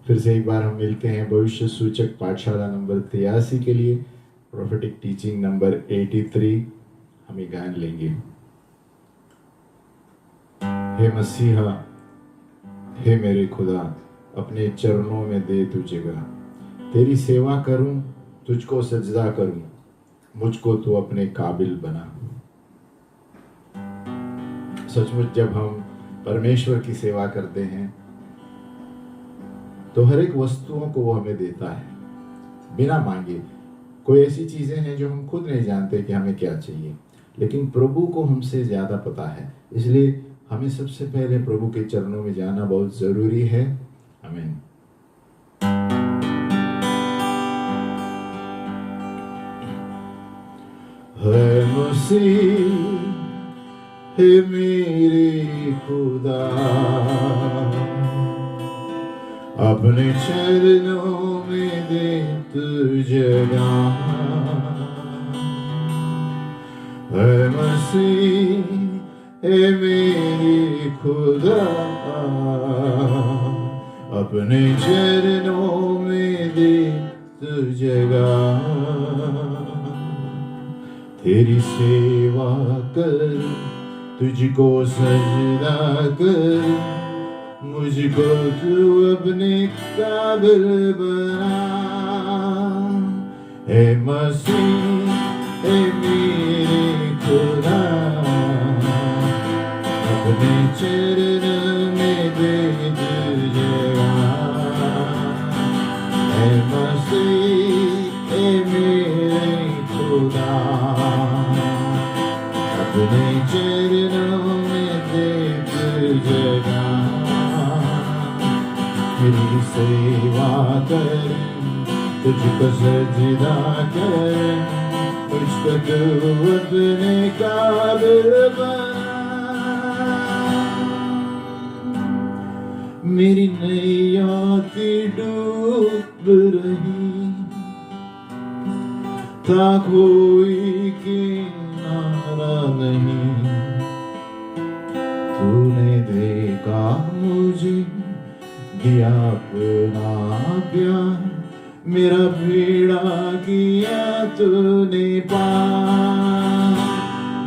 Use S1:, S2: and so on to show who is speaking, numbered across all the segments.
S1: फिर से एक बार हम मिलते हैं भविष्य सूचक पाठशाला नंबर 83 के लिए। प्रोफेटिक टीचिंग नंबर 83 हम ये गान लेंगे। हे मसीहा, हे मेरे खुदा, अपने चरणों में दे तू जगह। तेरी सेवा करूं, तुझको सजदा करूं, मुझको तू अपने काबिल बना। सचमुच जब हम परमेश्वर की सेवा करते हैं तो हर एक वस्तुओं को वो हमें देता है बिना मांगे। कोई ऐसी चीजें हैं जो हम खुद नहीं जानते कि हमें क्या चाहिए, लेकिन प्रभु को हमसे ज्यादा पता है। इसलिए हमें सबसे पहले प्रभु के चरणों में जाना बहुत जरूरी है। आमीन। है मसीह, हे मेरे खुदा, अपने चरणों में दे तू जगह। है मसीह, हे मेरे खुदा, अपने चरणों में दे तू जगह। तेरी सेवा कर, तुझको सजदा कर, मुझको तू अपने काबिल बना। हे मसीह, हे मेरे खुदा, अपने चरण में दे तू जगह। हे मसीह, हे मेरे खुदा, अपने चरणों में दे तू जगह। तेरी सेवा कर, तुझको सजदा कर, मुझको तू अपने काबिल बना। मेरी नैया की डूब रही था, कोई किनारा नहीं। तूने देखा मुझे, दिया अपना प्यार, मेरा बेड़ा किया तूने पार।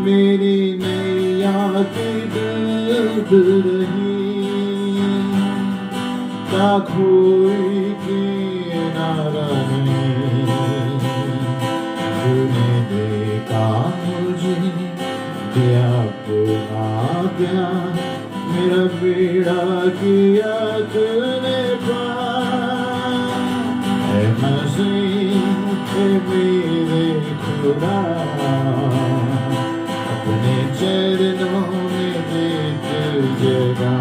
S1: मेरी नैया की डूब रही था, कोई किनारा नहीं। तूने देखा मुझे, दिया अपना प्यार, मेरा बेड़ा किया तूने पार। है मसीह, हे मेरे खुदा, अपने चरणों में दे तू जगह।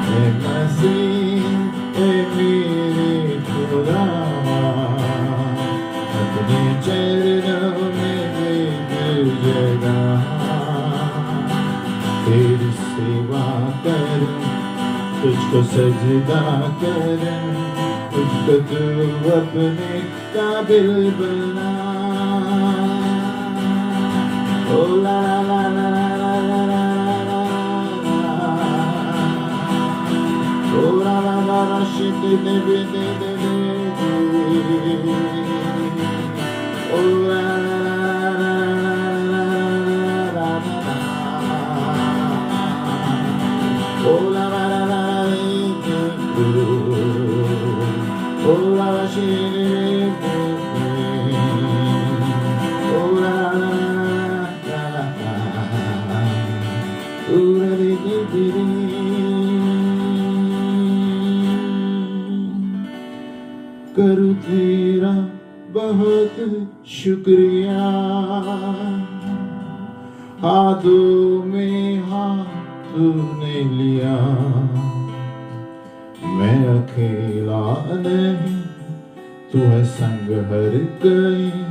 S1: है मसीह, हे मेरे खुदा, अपने चरणों में दे तू जगह। तेरी सेवा कर, तुझको सजदा कर, मुझको तू अपने काबिल बना। ओ ला ला ला ला ला ला ला, ओ ला ला ला ला शिट दे दे दे दे, ओ ला ला ला ला ला ला, ओ ला ला ला ला, ओ ला ला शिट, ओ ला ला ला ला, ओ ला रे दे दे। करूँ तेरा बहुत शुक्रिया, हाथों में हाथ तूने लिया। मैं अकेला नहीं, तू है संग हर कहीं,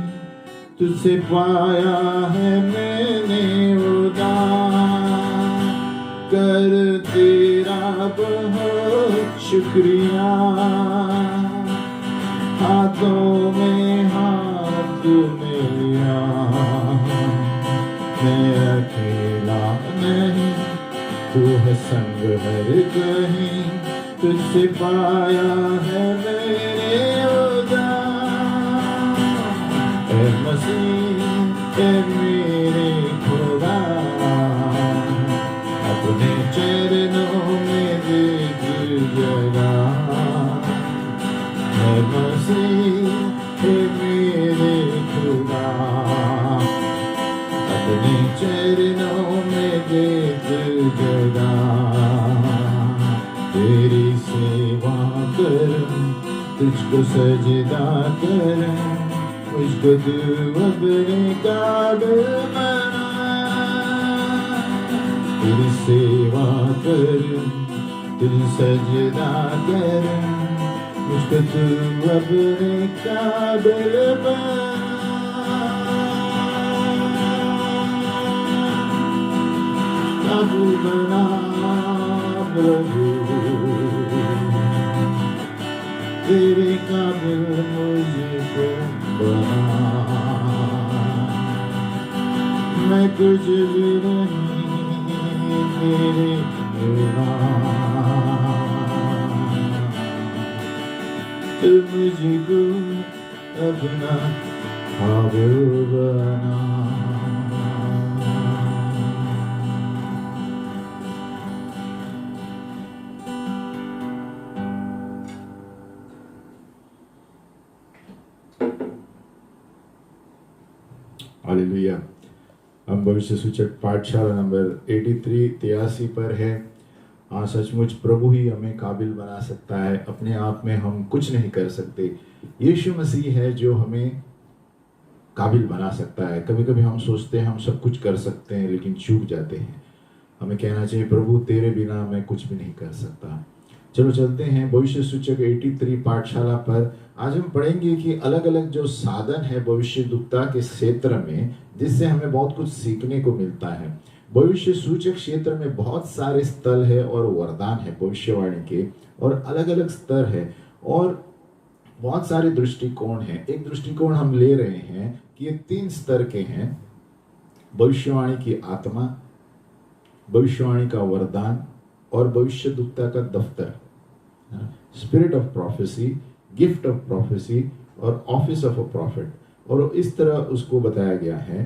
S1: तुझसे पाया है मैंने उदार। कर तेरा बहुत शुक्रिया, हाथों में हाथ तूने लिया। मैं अकेला नहीं, तू है संग हर कहीं, तुझसे पाया है मैंने उद्धार। ए मसीह ए मेरे खुदा, अपने चरणों में दे दिल जगा। ए मसीह ए मेरे खुदा, अपने चरणों में दे दिल जगा। तेरी सेवा करूं, तुझको सजदा करूं, मुझको तू अपने काबिल बना। तेरी सेवा करूं, तुझे सजदा करूं, मुझको तू अपने काबिल बना। काबिल बना प्रभु, तेरे काबिल मुझको बना। मैं कुछ भी नहीं तेरे बिना, तू मुझको अपना काबिल बना। हालेलुया। हम भविष्य सूचक पाठशाला नंबर 83 पर है। हाँ, सचमुच प्रभु ही हमें काबिल बना सकता है, अपने आप में हम कुछ नहीं कर सकते। यीशु मसीह है जो हमें काबिल बना सकता है। कभी कभी हम सोचते हैं हम सब कुछ कर सकते हैं, लेकिन चूक जाते हैं। हमें कहना चाहिए प्रभु तेरे बिना मैं कुछ भी नहीं कर सकता। चलो चलते हैं भविष्य सूचक 83 पाठशाला पर। आज हम पढ़ेंगे कि अलग अलग जो साधन है भविष्यद्वक्ता के क्षेत्र में, जिससे हमें बहुत कुछ सीखने को मिलता है। भविष्य सूचक क्षेत्र में बहुत सारे स्थल है और वरदान है भविष्यवाणी के, और अलग अलग स्तर है और बहुत सारे दृष्टिकोण हैं। एक दृष्टिकोण हम ले रहे हैं कि ये 3 स्तर के हैं: भविष्यवाणी की आत्मा, भविष्यवाणी का वरदान और भविष्यद्वक्ता का दफ्तर, spirit of prophecy, gift of prophecy और ऑफिस ऑफ अ प्रॉफिट। और इस तरह उसको बताया गया है।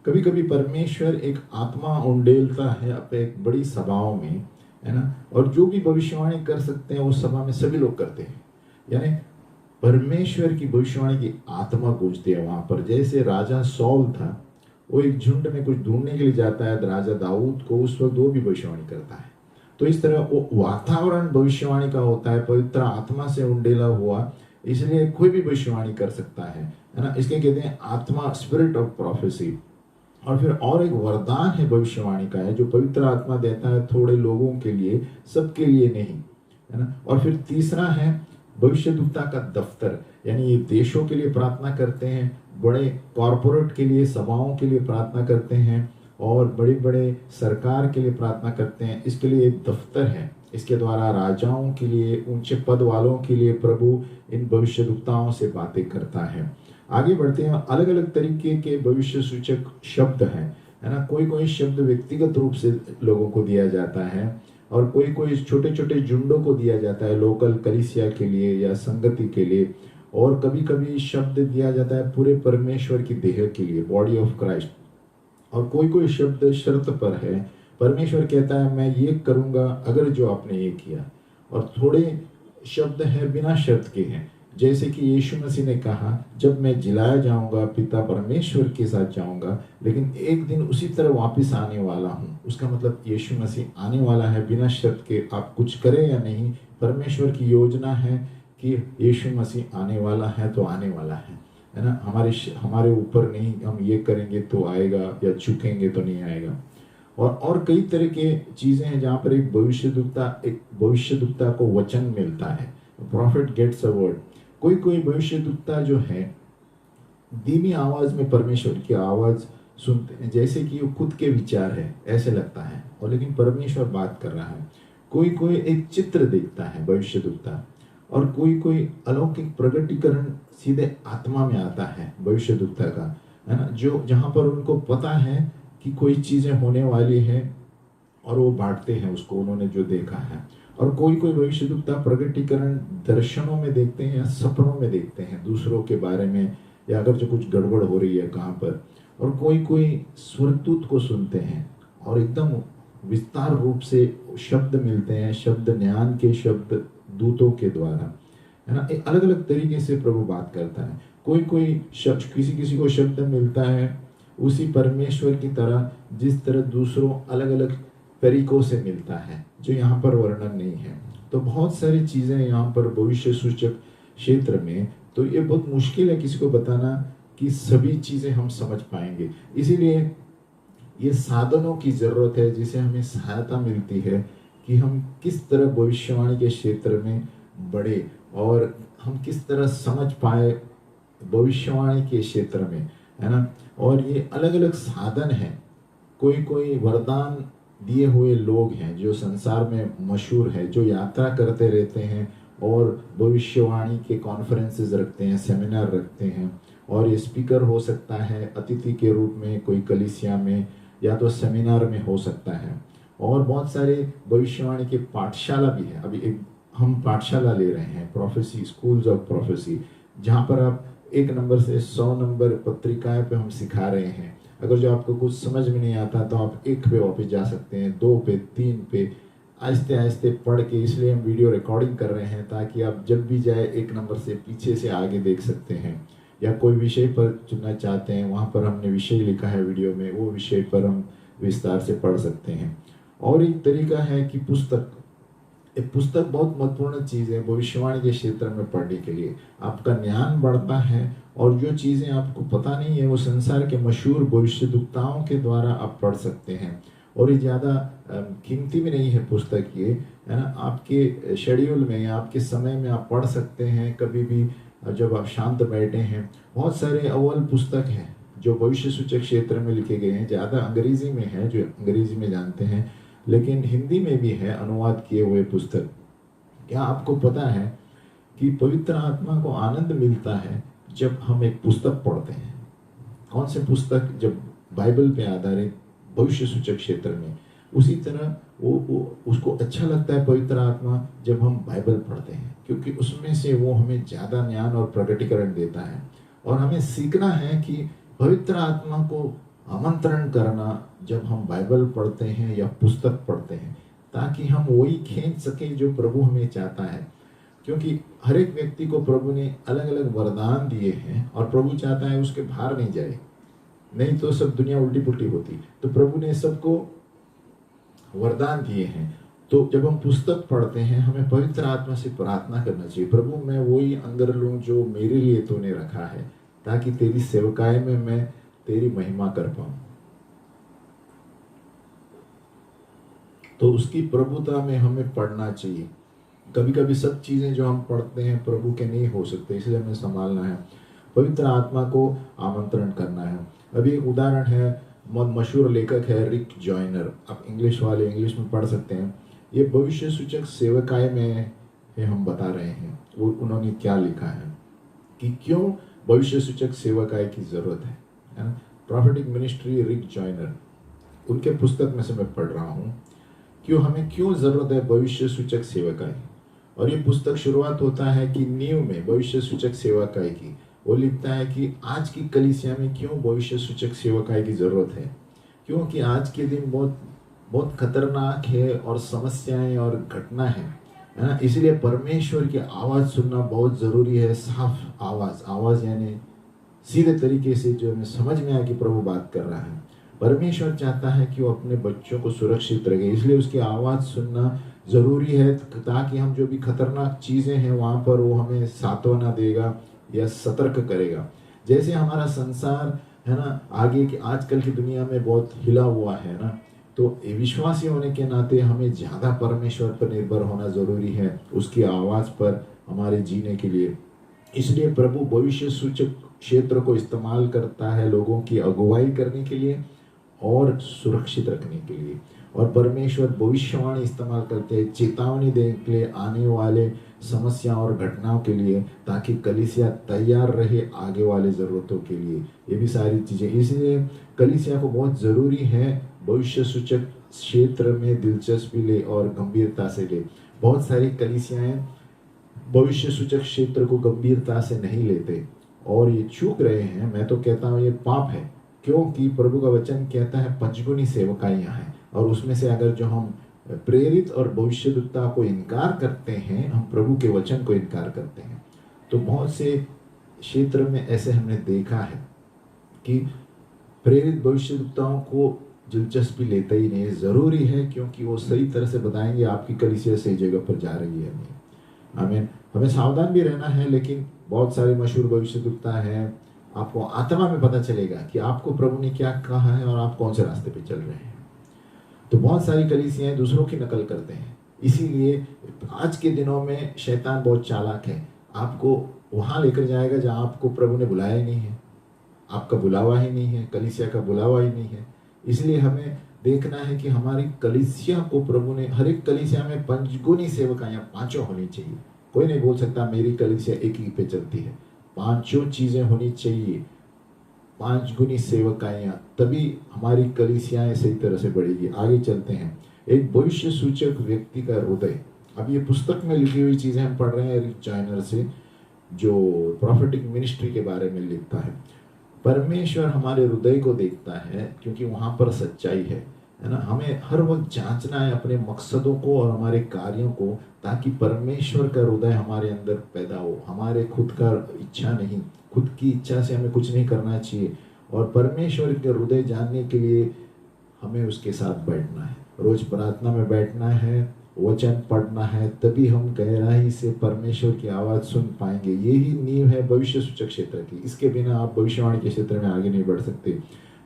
S1: कभी कभी परमेश्वर एक आत्मा उंडेलता है अपने एक बड़ी सभाओं में, है ना, और जो भी भविष्यवाणी कर सकते हैं उस सभा में सभी लोग करते हैं। यानी परमेश्वर की भविष्यवाणी की आत्मा गूंजती है वहां पर। जैसे राजा सौल था, वो एक झुंड में कुछ ढूंढने के लिए जाता है राजा दाऊद को, उस वक्त वो भी भविष्यवाणी करता है। तो इस तरह वो वातावरण भविष्यवाणी का होता है, पवित्र आत्मा से उंडेला हुआ, इसलिए कोई भी भविष्यवाणी कर सकता है ना। इसके कहते हैं आत्मा, स्पिरिट ऑफ प्रोफेसी। और फिर और एक वरदान है भविष्यवाणी का, है जो पवित्र आत्मा देता है थोड़े लोगों के लिए, सबके लिए नहीं, है ना। और फिर तीसरा है भविष्यद्वक्ता का दफ्तर, यानी ये देशों के लिए प्रार्थना करते हैं, बड़े कॉरपोरेट के लिए, सभाओं के लिए प्रार्थना करते हैं, और बड़े बड़े सरकार के लिए प्रार्थना करते हैं। इसके लिए एक दफ्तर है, इसके द्वारा राजाओं के लिए, ऊंचे पद वालों के लिए प्रभु इन भविष्यद्वक्ताओं से बातें करता है। आगे बढ़ते हैं। अलग अलग तरीके के भविष्य सूचक शब्द हैं, है ना। कोई कोई शब्द व्यक्तिगत रूप से लोगों को दिया जाता है, और कोई कोई छोटे छोटे झुंडों को दिया जाता है, लोकल कलीसिया के लिए या संगति के लिए। और कभी कभी शब्द दिया जाता है पूरे परमेश्वर की देह के लिए, बॉडी ऑफ क्राइस्ट। और कोई कोई शब्द शर्त पर है, परमेश्वर कहता है मैं ये करूंगा अगर जो आपने ये किया। और थोड़े शब्द हैं बिना शर्त के हैं, जैसे कि यीशु मसीह ने कहा जब मैं जिलाया जाऊंगा पिता परमेश्वर के साथ जाऊंगा, लेकिन एक दिन उसी तरह वापस आने वाला हूँ। उसका मतलब यीशु मसीह आने वाला है बिना शर्त के, आप कुछ करें या नहीं। परमेश्वर की योजना है कि यीशु मसीह आने वाला है तो आने वाला है ना। हमारे ऊपर नहीं, हम ये करेंगे तो आएगा या चुकेंगे तो नहीं आएगा। और कई तरह के चीजें हैं जहाँ पर एक भविष्यद्वक्ता को वचन मिलता है, प्रॉफिट गेट्स अ वर्ड। कोई कोई भविष्यद्वक्ता जो है धीमी आवाज में परमेश्वर की आवाज सुनते हैं, जैसे कि वो खुद के विचार है ऐसे लगता है, और लेकिन परमेश्वर बात कर रहा है। कोई कोई एक चित्र देखता है भविष्यद्वक्ता, और कोई कोई अलौकिक प्रगटीकरण सीधे आत्मा में आता है भविष्यद्वक्ता का, है ना, जो जहाँ पर उनको पता है कि कोई चीजें होने वाली है और वो बांटते हैं उसको, उन्होंने जो देखा है। और कोई कोई भविष्यद्वक्ता प्रकटीकरण दर्शनों में देखते हैं या सपनों में देखते हैं दूसरों के बारे में, या अगर जो कुछ गड़बड़ हो रही है कहाँ पर। और कोई कोई स्वर्गदूत को सुनते हैं और एकदम विस्तार रूप से शब्द मिलते हैं, शब्द ज्ञान के शब्द दूतों के द्वारा, है ना। एक अलग अलग तरीके से प्रभु बात करता है। कोई कोई शब्द, किसी किसी को शब्द मिलता है उसी परमेश्वर की तरह जिस तरह दूसरों अलग अलग तरीकों से मिलता है, जो यहाँ पर वर्णन नहीं है। तो बहुत सारी चीजें यहाँ पर भविष्य सूचक क्षेत्र में, तो ये बहुत मुश्किल है किसी को बताना कि सभी चीजें हम समझ पाएंगे। इसीलिए ये साधनों की जरूरत है जिसे हमें सहायता मिलती है कि हम किस तरह भविष्यवाणी के क्षेत्र में बढ़े और हम किस तरह समझ पाए भविष्यवाणी के क्षेत्र में, है ना। और ये अलग अलग साधन हैं। कोई कोई वरदान दिए हुए लोग हैं जो संसार में मशहूर है, जो यात्रा करते रहते हैं और भविष्यवाणी के कॉन्फ्रेंसेस रखते हैं, सेमिनार रखते हैं। और ये स्पीकर हो सकता है अतिथि के रूप में कोई कलीसिया में, या तो सेमिनार में हो सकता है। और बहुत सारे भविष्यवाणी के पाठशाला भी है। अभी एक हम पाठशाला ले रहे हैं, प्रोफेसी, स्कूल्स ऑफ प्रोफेसी, जहाँ पर आप 1 नंबर से 100 नंबर पत्रिकाएं पे हम सिखा रहे हैं। अगर जो आपको कुछ समझ में नहीं आता तो आप 1 पे वापस जा सकते हैं, 2 पे, 3 पे, आहिस्ते आहिस्ते पढ़ के। इसलिए हम वीडियो रिकॉर्डिंग कर रहे हैं ताकि आप जब भी जाए 1 नंबर से पीछे से आगे देख सकते हैं। या कोई विषय पर चुनना चाहते हैं, वहाँ पर हमने विषय लिखा है वीडियो में, वो विषय पर हम विस्तार से पढ़ सकते हैं। और एक तरीका है कि पुस्तक, एक पुस्तक बहुत महत्वपूर्ण चीज़ है भविष्यवाणी के क्षेत्र में पढ़ने के लिए। आपका ज्ञान बढ़ता है और जो चीज़ें आपको पता नहीं है वो संसार के मशहूर भविष्यद्वक्ताओं के द्वारा आप पढ़ सकते हैं। और ये ज़्यादा कीमती भी नहीं है पुस्तक, ये है ना, आपके शेड्यूल में या आपके समय में आप पढ़ सकते हैं कभी भी जब आप शांत बैठे हैं। बहुत सारे अव्वल पुस्तक हैं जो भविष्य सूचक क्षेत्र में लिखे गए हैं। ज़्यादा अंग्रेजी में है, जो अंग्रेजी में जानते हैं, लेकिन हिंदी में भी है अनुवाद किए हुए पुस्तक। क्या आपको पता है कि पवित्र आत्मा को आनंद मिलता है जब हम एक पुस्तक पढ़ते हैं? कौन से पुस्तक? जब बाइबल पे आधारित भविष्य सूचक क्षेत्र में। उसी तरह वो उसको अच्छा लगता है पवित्र आत्मा जब हम बाइबल पढ़ते हैं, क्योंकि उसमें से वो हमें ज़्यादा ज्ञान और प्रकटीकरण देता है। और हमें सीखना है कि पवित्र आत्मा को आमंत्रण करना जब हम बाइबल पढ़ते हैं या पुस्तक पढ़ते हैं, ताकि हम वही खींच सकें जो प्रभु हमें चाहता है। क्योंकि हर एक व्यक्ति को प्रभु ने अलग अलग वरदान दिए हैं और प्रभु चाहता है उसके बाहर नहीं जाए, नहीं तो सब दुनिया उल्टी पुल्टी होती। तो प्रभु ने सबको वरदान दिए हैं। तो जब हम पुस्तक पढ़ते हैं हमें पवित्र आत्मा से प्रार्थना करना चाहिए, प्रभु मैं वही अंदर लूं जो मेरे लिए तूने रखा है, ताकि तेरी सेवकाई में मैं तेरी महिमा कर पाऊं। तो उसकी प्रभुता में हमें पढ़ना चाहिए। कभी कभी सब चीजें जो हम पढ़ते हैं प्रभु के नहीं हो सकते, इसलिए हमें संभालना है, पवित्र आत्मा को आमंत्रण करना है। अभी एक उदाहरण है, मशहूर लेखक है रिक जॉयनर, आप इंग्लिश वाले इंग्लिश में पढ़ सकते हैं। ये भविष्य सूचक सेवकाई में हम बता रहे हैं वो उन्होंने क्या लिखा है कि क्यों भविष्य सूचक सेवकाई की जरूरत है ना। प्रॉफिटिक मिनिस्ट्री, रिक जॉयनर, उनके पुस्तक में से मैं पढ़ रहा हूँ क्यों हमें क्यों जरूरत है भविष्य सूचक सेवकाई। और ये पुस्तक शुरुआत होता है कि नींव में भविष्य सूचक सेवकाई की। वो लिखता है कि आज की कलीसिया में क्यों भविष्य सूचक सेवकाई की जरूरत है, क्योंकि आज के दिन बहुत बहुत खतरनाक है और समस्याएं और घटना है ना। इसलिए परमेश्वर की आवाज़ सुनना बहुत ज़रूरी है। साफ आवाज़ यानी सीधे तरीके से जो हमें समझ में आए कि प्रभु बात कर रहा है। परमेश्वर चाहता है कि वो अपने बच्चों को सुरक्षित रखे, इसलिए उसकी आवाज़ सुनना ज़रूरी है, ताकि हम जो भी खतरनाक चीज़ें हैं वहाँ पर वो हमें सांत्वना देगा या सतर्क करेगा। जैसे हमारा संसार है ना, आगे की आजकल की दुनिया में बहुत हिला हुआ है ना, तो विश्वासी होने के नाते हमें ज़्यादा परमेश्वर पर निर्भर होना ज़रूरी है, उसकी आवाज़ पर हमारे जीने के लिए। इसलिए प्रभु भविष्य सूचक क्षेत्र को इस्तेमाल करता है लोगों की अगुवाई करने के लिए और सुरक्षित रखने के लिए। और परमेश्वर भविष्यवाणी इस्तेमाल करते हैं चेतावनी देने के लिए, आने वाले समस्या और घटनाओं के लिए, ताकि कलीसिया तैयार रहे आगे वाले ज़रूरतों के लिए। ये भी सारी चीज़ें, इसलिए कलीसिया को बहुत ज़रूरी है भविष्य सूचक क्षेत्र में दिलचस्पी ले और गंभीरता से ले। बहुत सारी कलीसियाएं भविष्य सूचक क्षेत्र को गंभीरता से नहीं लेते और ये चूक रहे हैं। मैं तो कहता हूँ ये पाप है, क्योंकि प्रभु का वचन कहता है पंचगुनी सेवकाइयाँ हैं, और उसमें से अगर जो हम प्रेरित और भविष्यद्वक्ता को इनकार करते हैं, हम प्रभु के वचन को इनकार करते हैं। तो बहुत से क्षेत्र में ऐसे हमने देखा है कि प्रेरित भविष्यद्वक्ताओं को दिलचस्पी लेते ही नहीं। ज़रूरी है क्योंकि वो सही तरह से बताएंगे आपकी कलीसिया सही जगह पर जा रही है। आमीन। हमें सावधान भी रहना है, लेकिन बहुत सारे मशहूर भविष्यद्वक्ता हैं, आपको आत्मा में पता चलेगा कि आपको प्रभु ने क्या कहा है और आप कौन से रास्ते पे चल रहे हैं। तो बहुत सारी कलीसियाएं दूसरों की नकल करते हैं, इसीलिए आज के दिनों में शैतान बहुत चालाक है, आपको वहां लेकर जाएगा जहां आपको प्रभु ने बुलाया ही नहीं है, आपका बुलावा ही नहीं है, कलीसिया का बुलावा ही नहीं है। इसलिए हमें देखना है कि हमारी कलीसिया को प्रभु ने, हर एक कलीसिया में पंचगुनी सेवकाइयाँ पांचों होनी चाहिए। कोई नहीं बोल सकता मेरी कलीसिया एक ही पे चलती है, पांचों चीजें होनी चाहिए, पांच गुनी सेवकाइयाँ, तभी हमारी कलीसियाएं सही तरह से बढ़ेगी। आगे चलते हैं। एक भविष्य सूचक व्यक्ति का हृदय। अब ये पुस्तक में लिखी हुई चीजें हम पढ़ रहे हैं रिक जॉयनर से, जो प्रॉफिटिक मिनिस्ट्री के बारे में लिखता है। परमेश्वर हमारे हृदय को देखता है क्योंकि वहां पर सच्चाई है ना। हमें हर वक्त जांचना है अपने मकसदों को और हमारे कार्यों को, ताकि परमेश्वर का हृदय हमारे अंदर पैदा हो। हमारे खुद का इच्छा नहीं, खुद की इच्छा से हमें कुछ नहीं करना चाहिए, और परमेश्वर के हृदय जानने के लिए हमें उसके साथ बैठना है, रोज प्रार्थना में बैठना है, वचन पढ़ना है, तभी हम गहराई से परमेश्वर की आवाज़ सुन पाएंगे। यही नींव है भविष्य सूचक क्षेत्र की। इसके बिना आप भविष्यवाणी के क्षेत्र में आगे नहीं बढ़ सकते।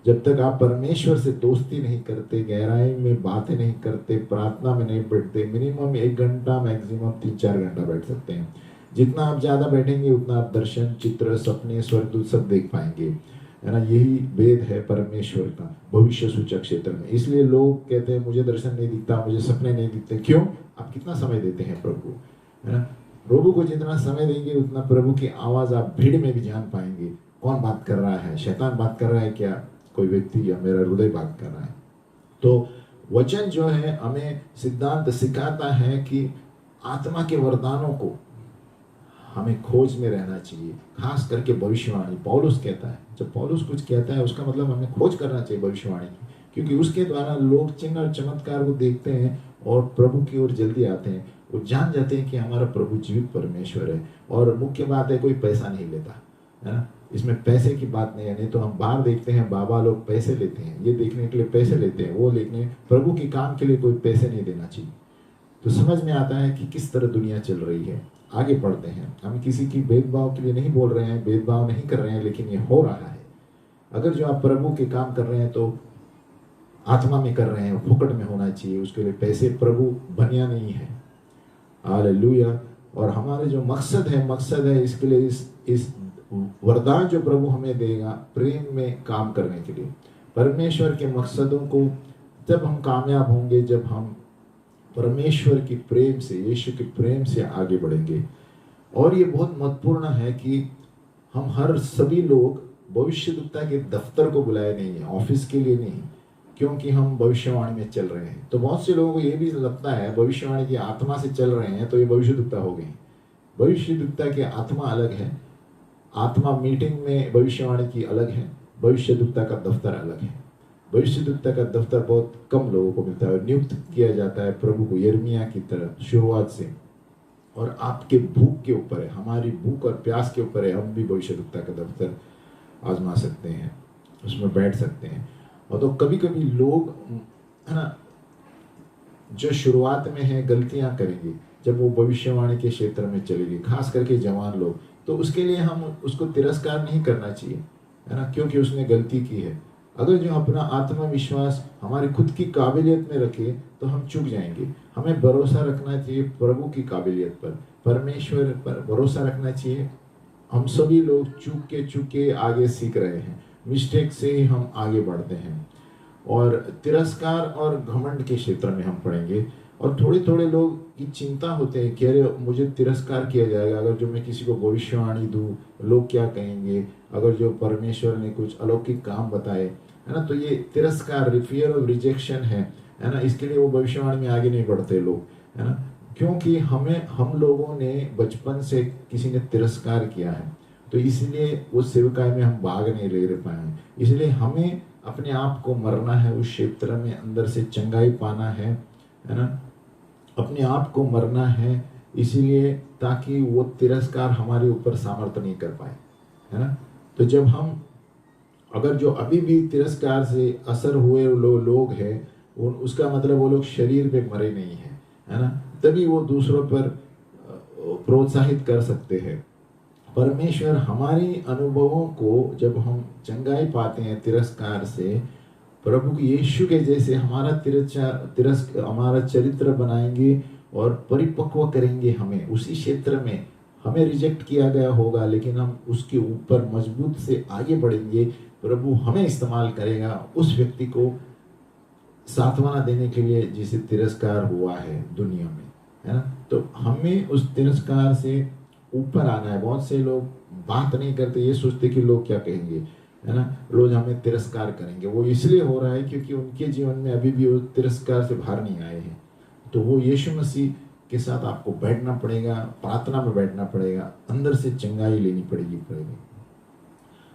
S1: जब तक आप परमेश्वर से दोस्ती नहीं करते, गहराई में बातें नहीं करते, प्रार्थना में नहीं बैठते, मिनिमम 1 घंटा, मैक्सिमम 3-4 घंटा बैठ सकते हैं। जितना आप ज़्यादा बैठेंगे उतना आप दर्शन, चित्र, सपने, स्वर्गदूत सब देख पाएंगे, है ना। यही वेद है परमेश्वर का भविष्य सूचक क्षेत्र में। इसलिए लोग कहते हैं मुझे दर्शन नहीं दिखता, मुझे सपने नहीं दिखते। क्यों? आप कितना समय देते हैं प्रभु, है ना। प्रभु को जितना समय देंगे उतना प्रभु की आवाज़ आप भीड़ में भी जान पाएंगे। कौन बात कर रहा है? शैतान बात कर रहा है क्या, कोई व्यक्ति, या मेरा हृदय बात कर रहा है? तो वचन जो है हमें सिद्धांत सिखाता है कि आत्मा के वरदानों को हमें खोज में रहना चाहिए, खास करके भविष्यवाणी। पौलुस कहता है, जब पौलुस कुछ कहता है उसका मतलब हमें खोज करना चाहिए भविष्यवाणी की, क्योंकि उसके द्वारा लोग चिन्ह और चमत्कार को देखते हैं और प्रभु की ओर जल्दी आते हैं। वो जान जाते हैं कि हमारा प्रभु जीवित परमेश्वर है। और मुख्य बात है, कोई पैसा नहीं लेता, है ना। इसमें पैसे की बात नहीं है। नहीं तो हम बाहर देखते हैं बाबा लोग पैसे लेते हैं, ये देखने के लिए पैसे लेते हैं, वो लेने, प्रभु के काम के लिए कोई पैसे नहीं देना चाहिए। तो समझ में आता है कि किस तरह दुनिया चल रही है। आगे बढ़ते हैं। हम किसी की भेदभाव के लिए नहीं बोल रहे हैं, भेदभाव नहीं कर रहे हैं, लेकिन ये हो रहा है। अगर जो आप प्रभु के काम कर रहे हैं तो आत्मा में कर रहे हैं, फुकट में होना चाहिए, उसके लिए पैसे प्रभु बनिया नहीं है। हालेलुया। और हमारे जो मकसद है इसके लिए, इस वरदान जो प्रभु हमें देगा प्रेम में काम करने के लिए, परमेश्वर के मकसदों को जब हम कामयाब होंगे, जब हम परमेश्वर की प्रेम से, यीशु के प्रेम से आगे बढ़ेंगे। और ये बहुत महत्वपूर्ण है कि हम सभी लोग भविष्यद्वक्ता के दफ्तर को बुलाए नहीं है, ऑफिस के लिए नहीं, क्योंकि हम भविष्यवाणी में चल रहे हैं। तो बहुत से लोगों को ये भी लगता है भविष्यवाणी की आत्मा से चल रहे हैं तो ये भविष्यद्वक्ता हो गए। भविष्यद्वक्ता की आत्मा अलग है, आत्मा मीटिंग में भविष्यवाणी की अलग है, भविष्यद्वक्ता का दफ्तर अलग है। भविष्यद्वक्ता का दफ्तर बहुत कम लोगों को मिलता है, नियुक्त किया जाता है प्रभु को यिर्मयाह की तरह शुरुआत से। और आपके भूख के ऊपर है, हमारी भूख और प्यास के ऊपर है, हम भी भविष्यद्वक्ता का दफ्तर आजमा सकते हैं, उसमें बैठ सकते हैं। और तो कभी कभी लोग, है ना, जो शुरुआत में है गलतियां करेंगे जब वो भविष्यवाणी के क्षेत्र में चलेगी, खास करके जवान लोग, तो उसके लिए हम उसको तिरस्कार नहीं करना चाहिए, है ना, क्योंकि उसने गलती की है। अगर जो अपना आत्मविश्वास हमारी खुद की काबिलियत में रखे तो हम चूक जाएंगे। हमें भरोसा रखना चाहिए प्रभु की काबिलियत पर, परमेश्वर पर भरोसा रखना चाहिए। हम सभी लोग चूक के आगे सीख रहे हैं, मिस्टेक से ही हम आगे बढ़ते हैं। और तिरस्कार और घमंड के क्षेत्र में हम पढ़ेंगे। और थोड़े थोड़े लोग की चिंता होते हैं कि अरे मुझे तिरस्कार किया जाएगा अगर जो मैं किसी को भविष्यवाणी दूं, लोग क्या कहेंगे, अगर जो परमेश्वर ने कुछ अलौकिक काम बताए, है ना। तो ये तिरस्कार, फियर ऑफ रिजेक्शन है ना। इसके लिए वो भविष्यवाणी में आगे नहीं बढ़ते लोग, है ना, क्योंकि हम लोगों ने बचपन से किसी ने तिरस्कार किया है, तो इसलिए उस सेवकाई में हम भाग नहीं ले पाए। इसलिए हमें अपने आप को मरना है, उस क्षेत्र में अंदर से चंगाई पाना है ना, अपने आप को मरना है, इसीलिए ताकि वो तिरस्कार हमारे ऊपर सामर्थ्य नहीं कर पाए, है ना। तो जब हम अगर जो अभी भी तिरस्कार से असर हुए लोग हैं, उसका मतलब वो लोग शरीर पे मरे नहीं है ना, तभी वो दूसरों पर प्रोत्साहित कर सकते हैं। परमेश्वर हमारी अनुभवों को जब हम चंगाई पाते हैं तिरस्कार से, प्रभु यीशु के जैसे हमारा चरित्र बनाएंगे और परिपक्व करेंगे हमें उसी क्षेत्र में। हमें रिजेक्ट किया गया होगा, लेकिन हम उसके ऊपर मजबूत से आगे बढ़ेंगे। प्रभु हमें इस्तेमाल करेगा उस व्यक्ति को सांत्वना देने के लिए जिसे तिरस्कार हुआ है दुनिया में, है ना। तो हमें उस तिरस्कार से ऊपर आना है। बहुत से लोग बात नहीं करते, ये सोचते कि लोग क्या कहेंगे, है ना, लोग हमें तिरस्कार करेंगे। वो इसलिए हो रहा है क्योंकि उनके जीवन में अभी भी वो तिरस्कार से बाहर नहीं आए हैं। तो वो यीशु मसीह के साथ आपको बैठना पड़ेगा, प्रार्थना में बैठना पड़ेगा, अंदर से चंगाई लेनी पड़ेगी।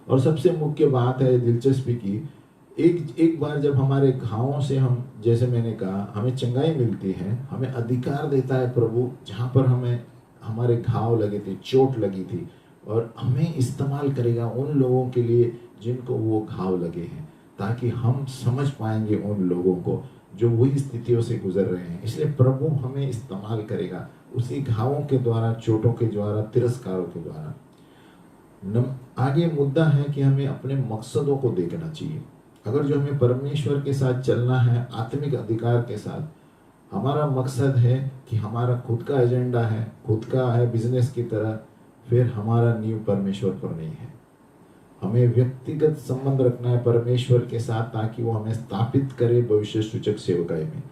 S1: और सबसे मुख्य बात है दिलचस्पी की, एक बार जब हमारे घावों से हम, जैसे मैंने कहा, हमें चंगाई मिलती है, हमें अधिकार देता है प्रभु, जहाँ पर हमारे घाव लगे थे, चोट लगी थी, और हमें इस्तेमाल करेगा उन लोगों के लिए जिनको वो घाव लगे हैं, ताकि हम समझ पाएंगे उन लोगों को जो वही स्थितियों से गुजर रहे हैं। इसलिए प्रभु हमें इस्तेमाल करेगा उसी घावों के द्वारा, चोटों के द्वारा, तिरस्कारों के द्वारा। आगे मुद्दा है कि हमें अपने मकसदों को देखना चाहिए। अगर जो हमें परमेश्वर के साथ चलना है, आत्मिक अधिकार के साथ, हमारा मकसद है कि हमारा खुद का एजेंडा है, खुद का है बिजनेस की तरह, फिर हमारा नींव परमेश्वर पर नहीं है। हमें व्यक्तिगत संबंध रखना है परमेश्वर के साथ, ताकि वो हमें स्थापित करे भविष्य सूचक सेवकाई में,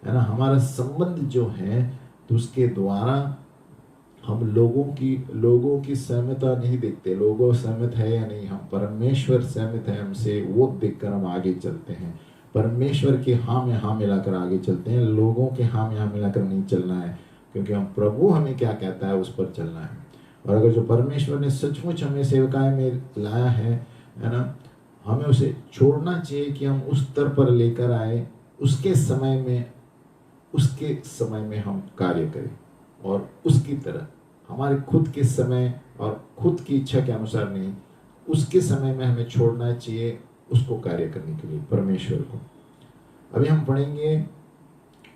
S1: है ना। हमारा संबंध जो है, तो उसके द्वारा हम लोगों की सहमता नहीं देखते, लोगों सहमत है या नहीं, हम परमेश्वर सहमत है हमसे, वो देखकर हम आगे चलते हैं। परमेश्वर के हाँ में हाँ मिलाकर आगे चलते हैं, लोगों के हाँ में हाँ मिलाकर नहीं चलना है, क्योंकि हम प्रभु हमें क्या कहता है उस पर चलना है। और अगर जो परमेश्वर ने सचमुच हमें सेवकाई में लाया है ना, हमें उसे छोड़ना चाहिए कि हम उस स्तर पर लेकर आए, उसके समय में हम कार्य करें, और उसकी तरह हमारे खुद के समय और खुद की इच्छा के अनुसार नहीं, उसके समय में हमें छोड़ना चाहिए उसको कार्य करने के लिए, परमेश्वर को। अभी हम पढ़ेंगे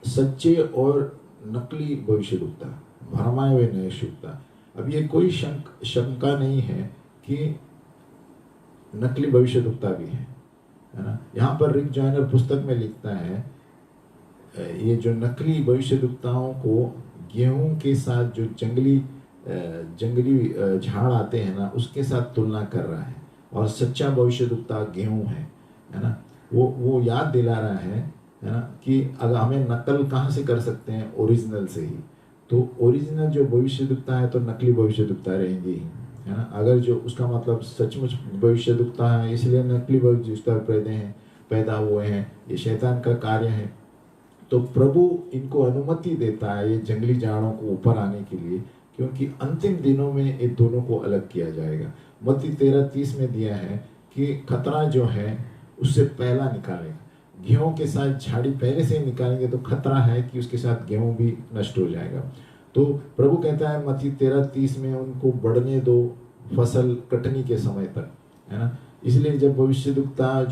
S1: सच्चे और नकली भविष्यद्वक्ता, भरमाए हुए नयनशिकता। अब ये कोई शंका नहीं है कि नकली भविष्यद्वक्ता भी है ना। यहाँ पर रिक जॉयनर पुस्तक में लिखता है, ये जो नकली भविष्यद्वक्ताओं को गेहूं के साथ जो जंगली झाड़ आते हैं ना, उसके साथ तुलना कर रहा है, और सच्चा भविष्यद्वक्ता गेहूं है ना। वो याद दिला रहा है ना, कि अगर हमें नकल कहाँ से कर सकते हैं, ओरिजिनल से ही। तो ओरिजिनल जो भविष्यद्वक्ता है, तो नकली भविष्यद्वक्ता रहेंगे ही, है ना। अगर जो उसका मतलब सचमुच भविष्यद्वक्ता है, इसलिए नकली भविष्यद्वक्ता पैदा हुए हैं, ये शैतान का कार्य है। तो प्रभु इनको अनुमति देता है ये जंगली झाड़ों को ऊपर आने के लिए, क्योंकि अंतिम दिनों में ये दोनों को अलग किया जाएगा। मत्ती 13:30 में दिया है कि खतरा जो है उससे पहला निकालेगा। गेहूं के साथ झाड़ी पहले से ही निकालेंगे तो खतरा है कि उसके साथ गेहूं भी नष्ट हो जाएगा। तो प्रभु कहता है मत्ती 13:30 में, उनको बढ़ने दो फसल कटनी के समय तक, है ना। इसलिए जब भविष्यद्वक्ताएं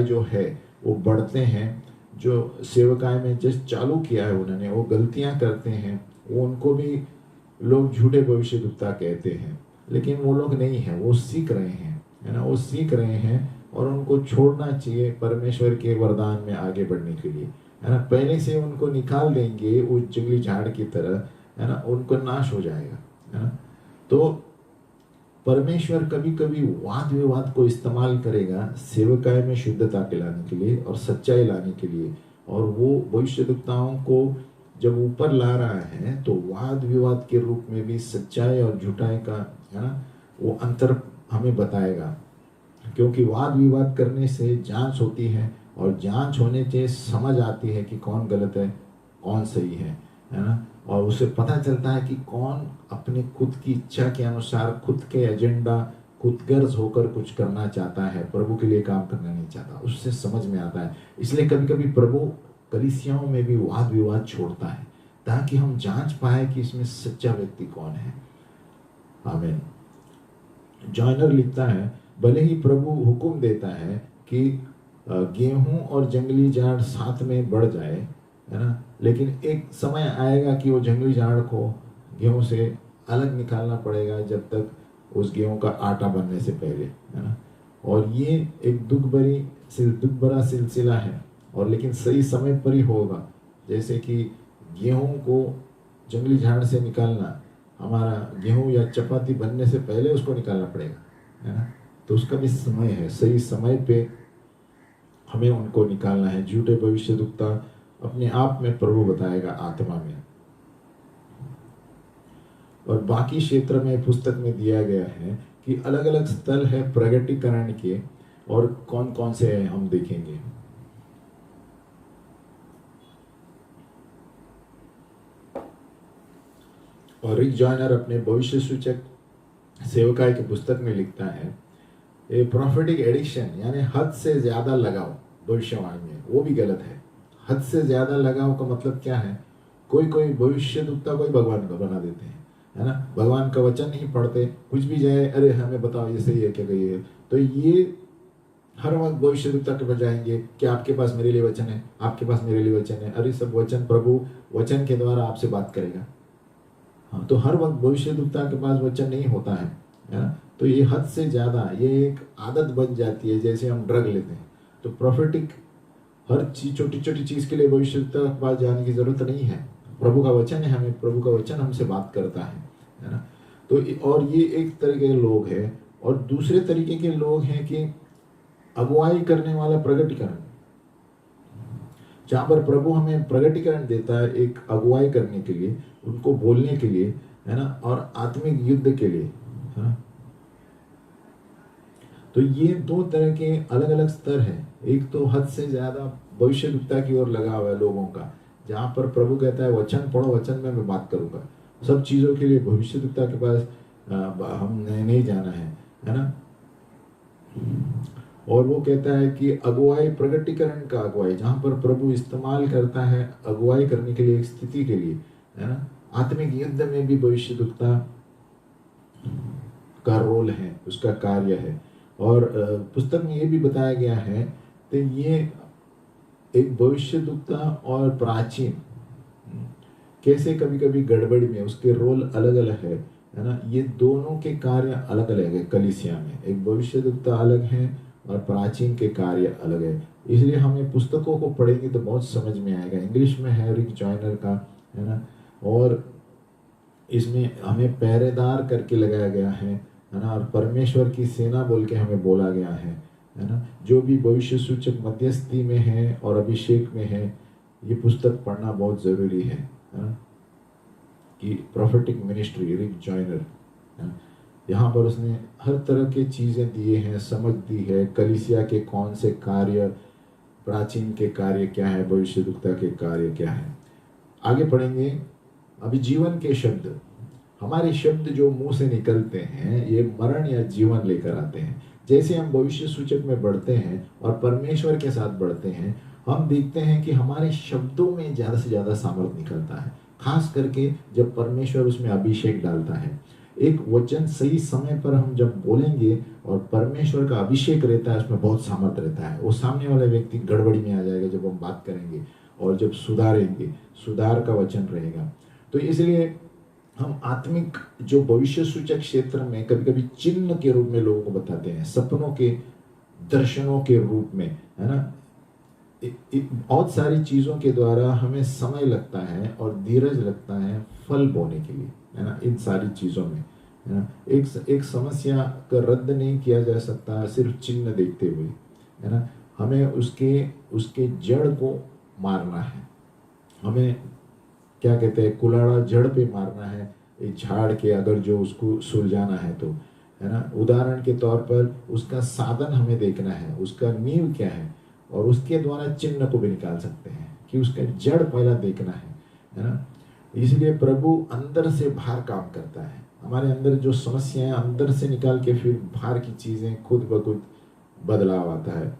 S1: जो है वो बढ़ते हैं, जो सेवकाई में जस्ट चालू किया है उन्होंने, वो गलतियां करते हैं, वो उनको भी लोग झूठे भविष्यद्वक्ता कहते हैं, लेकिन वो लोग नहीं है, वो सीख रहे हैं, है ना। वो सीख रहे हैं और उनको छोड़ना चाहिए परमेश्वर के वरदान में आगे बढ़ने के लिए, है ना। पहले से उनको निकाल देंगे उस जंगली झाड़ की तरह, है ना, उनको नाश हो जाएगा, है ना। तो परमेश्वर कभी कभी वाद विवाद को इस्तेमाल करेगा सेवकाई में शुद्धता के लाने के लिए और सच्चाई लाने के लिए, और वो भविष्यद्वक्ताओं को जब ऊपर ला रहा है तो वाद विवाद के रूप में भी सच्चाई और झूठाई का, है ना, वो अंतर हमें बताएगा। क्योंकि वाद विवाद करने से जांच होती है, और जांच होने से समझ आती है कि कौन गलत है कौन सही है है ना। और उसे पता चलता है कि कौन अपने खुद की इच्छा के अनुसार, खुद के एजेंडा, खुदगर्ज होकर कुछ करना चाहता है, प्रभु के लिए काम करना नहीं चाहता, उससे समझ में आता है। इसलिए कभी कभी प्रभु कलीसियाओं में भी वाद विवाद छोड़ता है, ताकि हम जांच पाए कि इसमें सच्चा व्यक्ति कौन है। आमीन। जॉइनर लिखता है, भले ही प्रभु हुक्म देता है कि गेहूं और जंगली झाड़ साथ में बढ़ जाए, है ना, लेकिन एक समय आएगा कि वो जंगली झाड़ को गेहूं से अलग निकालना पड़ेगा, जब तक उस गेहूं का आटा बनने से पहले, है ना। और ये एक दुख भरा सिलसिला है, और लेकिन सही समय पर ही होगा। जैसे कि गेहूं को जंगली झाड़ से निकालना, हमारा गेहूं या चपाती बनने से पहले उसको निकालना पड़ेगा, है ना। तो उसका भी समय है, सही समय पे हमें उनको निकालना है। झूठे भविष्यद्वक्ता अपने आप में प्रभु बताएगा आत्मा में। और बाकी क्षेत्र में पुस्तक में दिया गया है कि अलग अलग स्थल है प्रगटीकरण के, और कौन कौन से हैं हम देखेंगे। और रिक जॉइनर अपने भविष्य सूचक सेवकाई की पुस्तक में लिखता है, ए प्रोफेटिक एडिक्शन यानी हद से ज्यादा लगाव भविष्यवाणी में, वो भी गलत है। हद से ज्यादा लगाव का मतलब क्या है? कोई भविष्यद्वक्ता को ही भगवान का बना देते हैं, है ना। भगवान का वचन नहीं पढ़ते, कुछ भी जाए, अरे हमें बताओ ये सही है क्या, कहिए। तो ये हर वक्त भविष्यद्वक्ता के पास जाएंगे कि आपके पास मेरे लिए वचन है, आपके पास मेरे लिए वचन है। अरे सब वचन, प्रभु वचन के द्वारा आपसे बात करेगा। हाँ, तो हर वक्त भविष्यद्वक्ता के पास वचन नहीं होता है ना। तो ये हद से ज्यादा, ये एक आदत बन जाती है, जैसे हम ड्रग लेते हैं। तो प्रोफेटिक हर चीज, छोटी छोटी चीज के लिए भविष्यद्वक्ता के पास जाने की जरूरत नहीं है। प्रभु का वचन है, हमें प्रभु का वचन हमसे बात करता है ना। तो और ये एक तरीके के लोग हैं। और दूसरे तरीके के लोग हैं कि अगुवाई करने वाला प्रगटीकरण, जहां पर प्रभु हमें प्रगटीकरण देता है एक अगुवाई करने के लिए, उनको बोलने के लिए, है ना, और आत्मिक युद्ध के लिए, है ना। तो ये दो तरह के अलग अलग स्तर हैं। एक तो हद से ज्यादा भविष्यद्वक्ता की ओर लगा हुआ है लोगों का, जहां पर प्रभु कहता है वचन पढ़ो, वचन में मैं बात करूंगा। सब चीजों के लिए भविष्यद्वक्ता के पास हमने नहीं जाना है ना। और वो कहता है कि अगुवाई प्रगटीकरण का अगुवाई, जहां पर प्रभु इस्तेमाल करता है अगुवाई करने के लिए एक स्थिति के लिए, है ना। आत्मिक युद्ध में भी भविष्यद्वक्ता का रोल है, उसका कार्य है। और पुस्तक में ये भी बताया गया है कि ये एक भविष्यद्वक्ता और प्राचीन कैसे कभी कभी गड़बड़ी में उसके रोल अलग अलग है ना। ये दोनों के कार्य अलग अलग है कलीसिया में। एक भविष्यद्वक्ता अलग है और प्राचीन के कार्य अलग है। इसलिए हमें पुस्तकों को पढ़ेंगे तो बहुत समझ में आएगा। इंग्लिश में है रिक जॉइनर का, है ना। और इसमें हमें पहरेदार करके लगाया गया है ना। और परमेश्वर की सेना बोल के हमें बोला गया है ना। जो भी भविष्य सूचक मध्यस्थी में है और अभिषेक में है, ये पुस्तक पढ़ना बहुत जरूरी है ना। कि प्रोफेटिक मिनिस्ट्री रिक जॉइनर, यहाँ पर उसने हर तरह के चीजें दिए हैं, समझ दी है। कलीसिया के कौन से कार्य, प्राचीन के कार्य क्या है, भविष्यद्वक्ता के कार्य क्या है। आगे पढ़ेंगे। अभी जीवन के शब्द, हमारे शब्द जो मुंह से निकलते हैं ये मरण या जीवन लेकर आते हैं। जैसे हम भविष्य सूचक में बढ़ते हैं और परमेश्वर के साथ बढ़ते हैं, हम देखते हैं कि हमारे शब्दों में ज्यादा से ज्यादा सामर्थ निकलता है, खास करके जब परमेश्वर उसमें अभिषेक डालता है। एक वचन सही समय पर हम जब बोलेंगे और परमेश्वर का अभिषेक रहता है, उसमें बहुत सामर्थ रहता है। वो सामने वाला व्यक्ति गड़बड़ी में आ जाएगा जब हम बात करेंगे, और जब सुधारेंगे, सुधार का वचन रहेगा। तो इसलिए हम आत्मिक जो भविष्य सूचक क्षेत्र में कभी कभी चिन्ह के रूप में लोगों को बताते हैं, सपनों के, दर्शनों के रूप में, है ना। बहुत सारी चीजों के द्वारा हमें समय लगता है और धीरज लगता है फल बोने के लिए, है ना। इन सारी चीजों में, है ना, एक समस्या का रद्द नहीं किया जा सकता सिर्फ चिन्ह देखते हुए, है ना। हमें उसके जड़ को मारना है। हमें क्या कहते हैं, कुलाड़ा जड़ पे मारना है एक झाड़ के, अगर जो उसको सुलझाना है तो, है ना। उदाहरण के तौर पर उसका साधन हमें देखना है, उसका नींव क्या है, और उसके द्वारा चिन्ह को भी निकाल सकते हैं कि उसका जड़ पहला देखना है ना। इसलिए प्रभु अंदर से बाहर काम करता है। हमारे अंदर जो समस्याएं अंदर से निकाल के फिर बाहर की चीजें खुद ब खुद बदलाव आता है।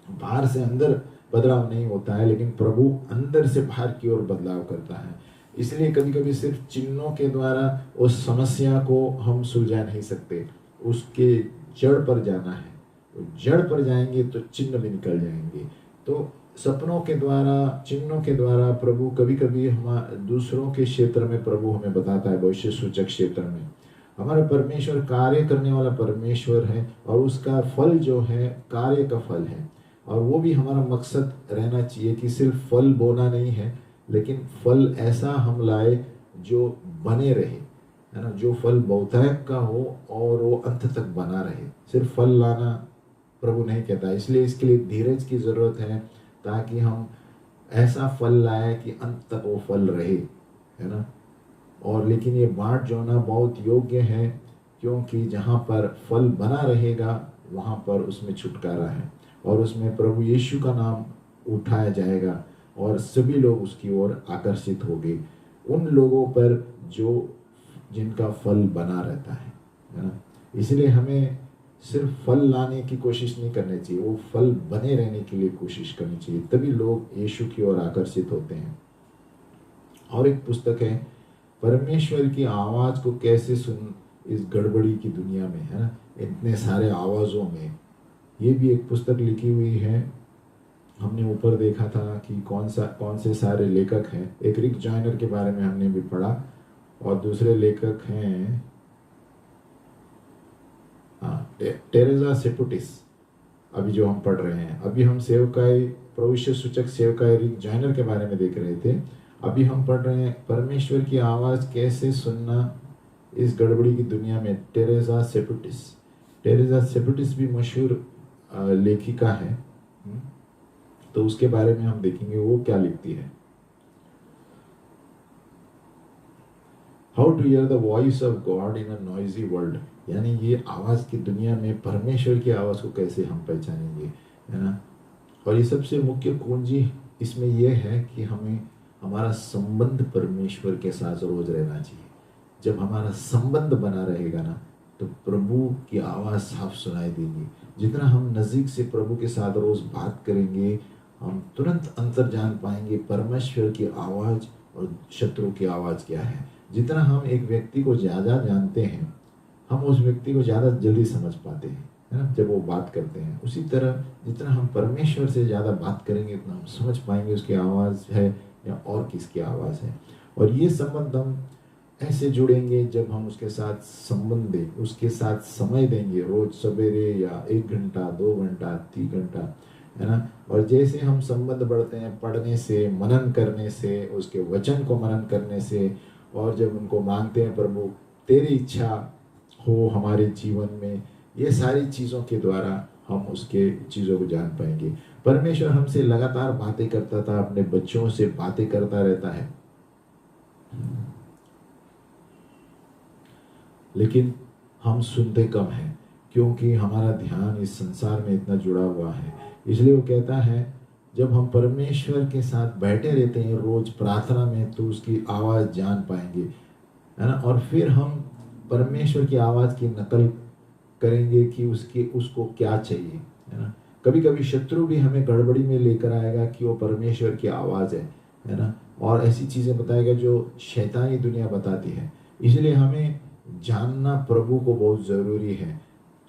S1: बाहर से अंदर बदलाव नहीं होता है, लेकिन प्रभु अंदर से बाहर की ओर बदलाव करता है। इसलिए कभी कभी सिर्फ चिन्हों के द्वारा उस समस्या को हम सुलझा नहीं सकते, उसके जड़ पर जाना है। तो जड़ पर जाएंगे तो चिन्ह भी निकल जाएंगे। तो सपनों के द्वारा, चिन्हों के द्वारा प्रभु कभी कभी हम दूसरों के क्षेत्र में प्रभु हमें बताता है, भविष्य सूचक क्षेत्र में। हमारा परमेश्वर कार्य करने वाला परमेश्वर है, और उसका फल जो है कार्य का फल है। और वो भी हमारा मकसद रहना चाहिए कि सिर्फ फल बोना नहीं है, लेकिन फल ऐसा हम लाए जो बने रहे, है ना, जो फल बहुतायत का हो और वो अंत तक बना रहे। सिर्फ फल लाना प्रभु नहीं कहता। इसलिए इसके लिए धीरज की जरूरत है, ताकि हम ऐसा फल लाए कि अंत तक वो फल रहे, है ना। और लेकिन ये बांट जोड़ना बहुत योग्य है, क्योंकि जहाँ पर फल बना रहेगा वहाँ पर उसमें छुटकारा है, और उसमें प्रभु यीशु का नाम उठाया जाएगा, और सभी लोग उसकी ओर आकर्षित होंगे। उन लोगों पर जो जिनका फल बना रहता है ना। इसलिए हमें सिर्फ फल लाने की कोशिश नहीं करनी चाहिए, वो फल बने रहने के लिए कोशिश करनी चाहिए, तभी लोग यीशु की ओर आकर्षित होते हैं। और एक पुस्तक है, परमेश्वर की आवाज को कैसे सुन इस गड़बड़ी की दुनिया में, है ना, इतने सारे आवाजों में। ये भी एक पुस्तक लिखी हुई है। हमने ऊपर देखा था कि कौन से सारे लेखक हैं। एक रिक जॉयनर के बारे में हमने भी पढ़ा, और दूसरे लेखक हैं टेरेसा सेपुटिस, अभी जो हम पढ़ रहे हैं। अभी हम सेवकाई, भविष्य सूचक सेवकाई रिक जॉयनर के बारे में देख रहे थे। अभी हम पढ़ रहे हैं परमेश्वर की आवाज़ कैसे सुनना इस गड़बड़ी की दुनिया में, टेरेसा सेपुटिस। टेरेसा सेपुटिस भी मशहूर लेखिका है। तो उसके बारे में हम देखेंगे वो क्या लिखती है। How to hear the voice of God in a noisy world, यानी ये आवाज़ की दुनिया में परमेश्वर की आवाज़ को कैसे हम पहचानेंगे, है ना। और ये सबसे मुख्य कुंजी इसमें यह है कि हमें हमारा संबंध परमेश्वर के साथ रोज रहना चाहिए। जब हमारा संबंध बना रहेगा ना, तो प्रभु की आवाज़ साफ सुनाई देगी। जितना हम नज़दीक से प्रभु के साथ रोज बात करेंगे, हम तुरंत अंतर जान पाएंगे परमेश्वर की आवाज़ और शत्रु की आवाज़ क्या है। जितना हम एक व्यक्ति को ज़्यादा जानते हैं, हम उस व्यक्ति को ज़्यादा जल्दी समझ पाते हैं, है ना, जब वो बात करते हैं। उसी तरह जितना हम परमेश्वर से ज़्यादा बात करेंगे, उतना हम समझ पाएंगे उसकी आवाज़ है या और किसकी आवाज़ है। और ये संबंध हम ऐसे जुड़ेंगे जब हम उसके साथ संबंध दें, उसके साथ समय देंगे, रोज सवेरे या 1 घंटा, 2 घंटा, 3 घंटा, है ना। और जैसे हम संबंध बढ़ते हैं पढ़ने से, मनन करने से, उसके वचन को मनन करने से, और जब उनको मांगते हैं प्रभु तेरी इच्छा हो हमारे जीवन में, ये सारी चीज़ों के द्वारा हम उसके चीज़ों को जान पाएंगे। परमेश्वर हमसे लगातार बातें करता था, अपने बच्चों से बातें करता रहता है, लेकिन हम सुनते कम हैं, क्योंकि हमारा ध्यान इस संसार में इतना जुड़ा हुआ है। इसलिए वो कहता है, जब हम परमेश्वर के साथ बैठे रहते हैं रोज प्रार्थना में, तो उसकी आवाज़ जान पाएंगे, है ना। और फिर हम परमेश्वर की आवाज़ की नकल करेंगे कि उसको क्या चाहिए, है ना। कभी कभी शत्रु भी हमें गड़बड़ी में लेकर आएगा कि वो परमेश्वर की आवाज़ है ना, और ऐसी चीज़ें बताएगा जो शैतानी दुनिया बताती है। इसलिए हमें जानना प्रभु को बहुत ज़रूरी है,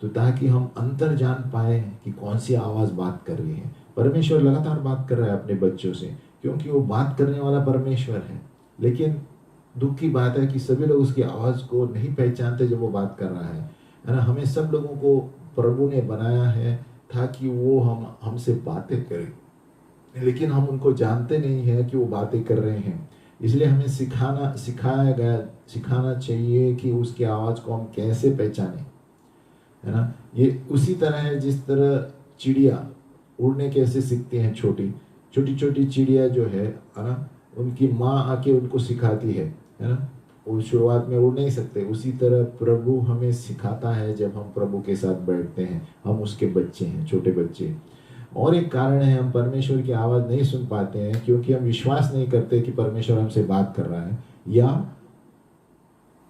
S1: तो ताकि हम अंतर जान पाए कि कौन सी आवाज़ बात कर रही है। परमेश्वर लगातार बात कर रहा है अपने बच्चों से, क्योंकि वो बात करने वाला परमेश्वर है। लेकिन दुख की बात है कि सभी लोग उसकी आवाज़ को नहीं पहचानते जब वो बात कर रहा है ना। हमें सब लोगों को प्रभु ने बनाया है ताकि वो हमसे बातें करें, लेकिन हम उनको जानते नहीं हैं कि वो बातें कर रहे हैं। इसलिए हमें सिखाना चाहिए कि उसकी आवाज़ को हम कैसे पहचानें, है ना। ये उसी तरह है जिस तरह चिड़िया उड़ने कैसे सीखती हैं। छोटी छोटी चिड़िया जो है ना, उनकी माँ आके उनको सिखाती है ना। वो शुरुआत में उड़ नहीं सकते। उसी तरह प्रभु हमें सिखाता है जब हम प्रभु के साथ बैठते हैं। हम उसके बच्चे हैं, छोटे बच्चे। और एक कारण है हम परमेश्वर की आवाज़ नहीं सुन पाते हैं क्योंकि हम विश्वास नहीं करते कि परमेश्वर हमसे बात कर रहा है, या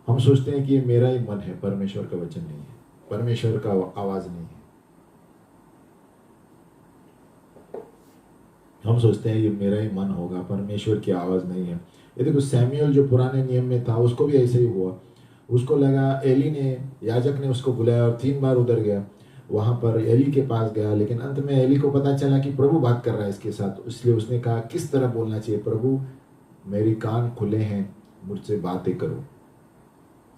S1: हम सोचते हैं कि ये मेरा ही मन है, परमेश्वर का वचन नहीं है, परमेश्वर का आवाज़ नहीं है। हम सोचते हैं ये मेरा ही मन होगा, परमेश्वर की आवाज़ नहीं है। ये देखो सैमुअल जो पुराने नियम में था उसको भी ऐसे ही हुआ। उसको लगा एली ने, याजक ने उसको बुलाया और 3 बार उधर गया, वहाँ पर एली के पास गया, लेकिन अंत में एली को पता चला कि प्रभु बात कर रहा है इसके साथ। इसलिए उसने कहा किस तरह बोलना चाहिए, प्रभु मेरे कान खुले हैं, मुझसे बातें करो।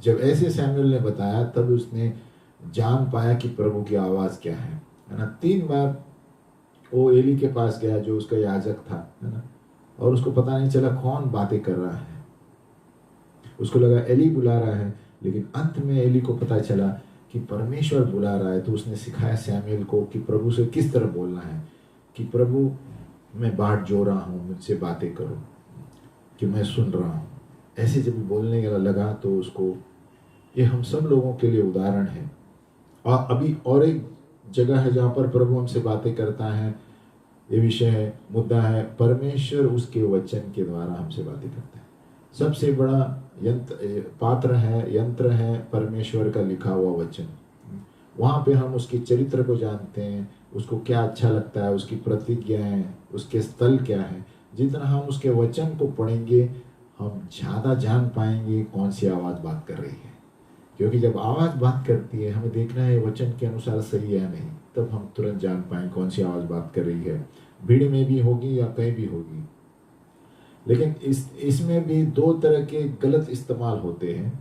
S1: जब ऐसे सैमुअल ने बताया तब उसने जान पाया कि प्रभु की आवाज़ क्या है ना। 3 बार वो एली के पास गया जो उसका याजक था, है ना, और उसको पता नहीं चला कौन बातें कर रहा है। उसको लगा एली बुला रहा है, लेकिन अंत में एली को पता चला कि परमेश्वर बुला रहा है। तो उसने सिखाया सैमुअल को कि प्रभु से किस तरह बोलना है, कि प्रभु मैं बाट जो रहा हूँ, मुझसे बातें करो, कि मैं सुन रहा हूँ। ऐसे जब बोलने लगा तो उसको, ये हम सब लोगों के लिए उदाहरण है। और अभी और एक जगह है जहाँ पर प्रभु हमसे बातें करता है। ये विषय है, मुद्दा है, परमेश्वर उसके वचन के द्वारा हमसे बातें करता है। सबसे बड़ा यंत्र है परमेश्वर का लिखा हुआ वचन। वहाँ पे हम उसके चरित्र को जानते हैं, उसको क्या अच्छा लगता है, उसकी प्रतिज्ञाएं, उसके स्थल क्या है। जितना हम उसके वचन को पढ़ेंगे हम ज़्यादा जान पाएंगे कौन सी आवाज़ बात कर रही है। क्योंकि जब आवाज़ बात करती है, हमें देखना है वचन के अनुसार सही है या नहीं, तब हम तुरंत जान पाएंगे कौन सी आवाज़ बात कर रही है। भीड़ में भी होगी या कहीं भी होगी। लेकिन इसमें भी 2 तरह के गलत इस्तेमाल होते हैं।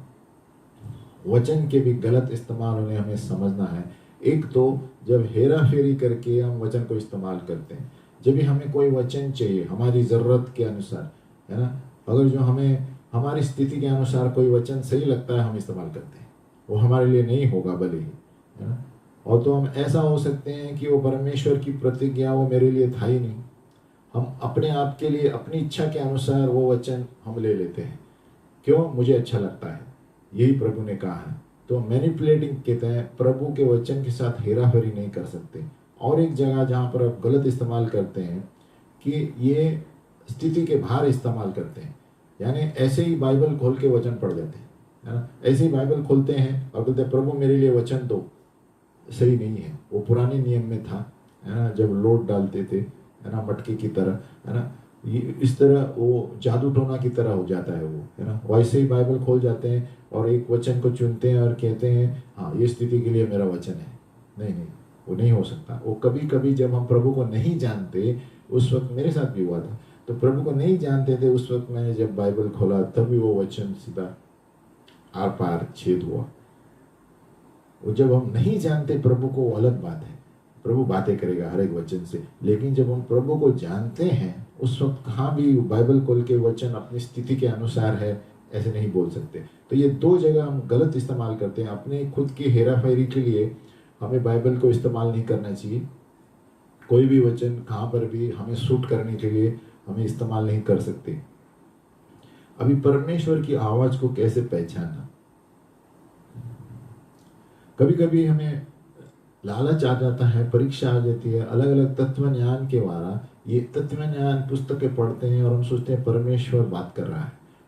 S1: वचन के भी गलत इस्तेमाल उन्हें हमें समझना है। एक तो जब हेरा फेरी करके हम वचन को इस्तेमाल करते हैं, जब भी हमें कोई वचन चाहिए हमारी ज़रूरत के अनुसार, है ना, अगर जो हमें हमारी स्थिति के अनुसार कोई वचन सही लगता है हम इस्तेमाल करते हैं, वो हमारे लिए नहीं होगा भले ही, है ना। और तो हम ऐसा हो सकते हैं कि वो परमेश्वर की प्रतिज्ञा वो मेरे लिए था ही नहीं, हम अपने आप के लिए अपनी इच्छा के अनुसार वो वचन हम ले लेते हैं, क्यों, मुझे अच्छा लगता है, यही प्रभु ने कहा है। तो मैनिपुलेटिंग कहते हैं, प्रभु के वचन के साथ हेरा फेरी नहीं कर सकते। और एक जगह जहाँ पर आप गलत इस्तेमाल करते हैं कि ये स्थिति के बाहर इस्तेमाल करते हैं, यानी ऐसे ही बाइबल खोल के वचन पढ़ जाते हैं, है ना, ऐसे ही बाइबल खोलते हैं और बोलते हैं प्रभु मेरे लिए वचन दो। सही नहीं है, वो पुराने नियम में था, है ना, जब लोट डालते थे, है ना, मटके की तरह, है ना, ये इस तरह वो जादू टोना की तरह हो जाता है वो, है ना। वैसे ही बाइबल खोल जाते हैं और एक वचन को चुनते हैं और कहते हैं हाँ ये स्थिति के लिए मेरा वचन है। नहीं नहीं, वो नहीं हो सकता। वो कभी कभी जब हम प्रभु को नहीं जानते, उस वक्त मेरे साथ भी हुआ था, तो प्रभु को नहीं जानते थे उस वक्त मैंने जब बाइबल खोला तभी वो वचन सीधा आर पार छेद हुआ। वो जब हम नहीं जानते प्रभु को, वो अलग बात है, प्रभु बातें करेगा हर एक वचन से। लेकिन जब हम प्रभु को जानते हैं उस वक्त कहाँ भी बाइबल खोल के वचन अपनी स्थिति के अनुसार है ऐसे नहीं बोल सकते। तो ये 2 जगह हम गलत इस्तेमाल करते हैं। अपने खुद की हेरा फेरी के लिए हमें बाइबल को इस्तेमाल नहीं करना चाहिए। कोई भी वचन कहाँ पर भी हमें सूट करने के लिए हमें इस्तेमाल नहीं कर सकते। अभी परमेश्वर की आवाज को कैसे पहचानना, कभी कभी हमें लालच आ जाता है, परीक्षा आ जाती है, अलग अलग तत्व ज्ञान के द्वारा ये तत्व ज्ञान पुस्तकें पढ़ते हैं और हम सोचते हैं परमेश्वर बात कर रहा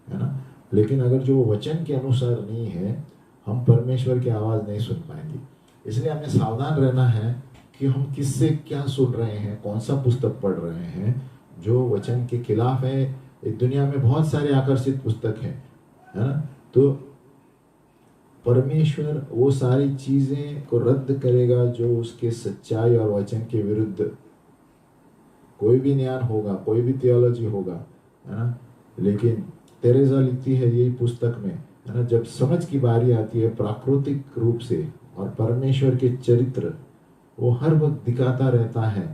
S1: है ना। लेकिन अगर जो वचन के अनुसार नहीं है, हम परमेश्वर की आवाज़ नहीं सुन पाएंगे। इसलिए हमें सावधान रहना है कि हम किससे क्या सुन रहे हैं, कौन सा पुस्तक पढ़ रहे हैं जो वचन के खिलाफ है। इस दुनिया में बहुत सारे आकर्षित पुस्तक हैं, है ना। तो परमेश्वर वो सारी चीजें को रद्द करेगा जो उसके सच्चाई और वचन के विरुद्ध। कोई भी ज्ञान होगा, कोई भी थियोलॉजी होगा, है ना, लेकिन तेरेसा लिखती है यही पुस्तक में, है ना, जब समझ की बारी आती है प्राकृतिक रूप से और परमेश्वर के चरित्र, वो हर वक्त दिखाता रहता है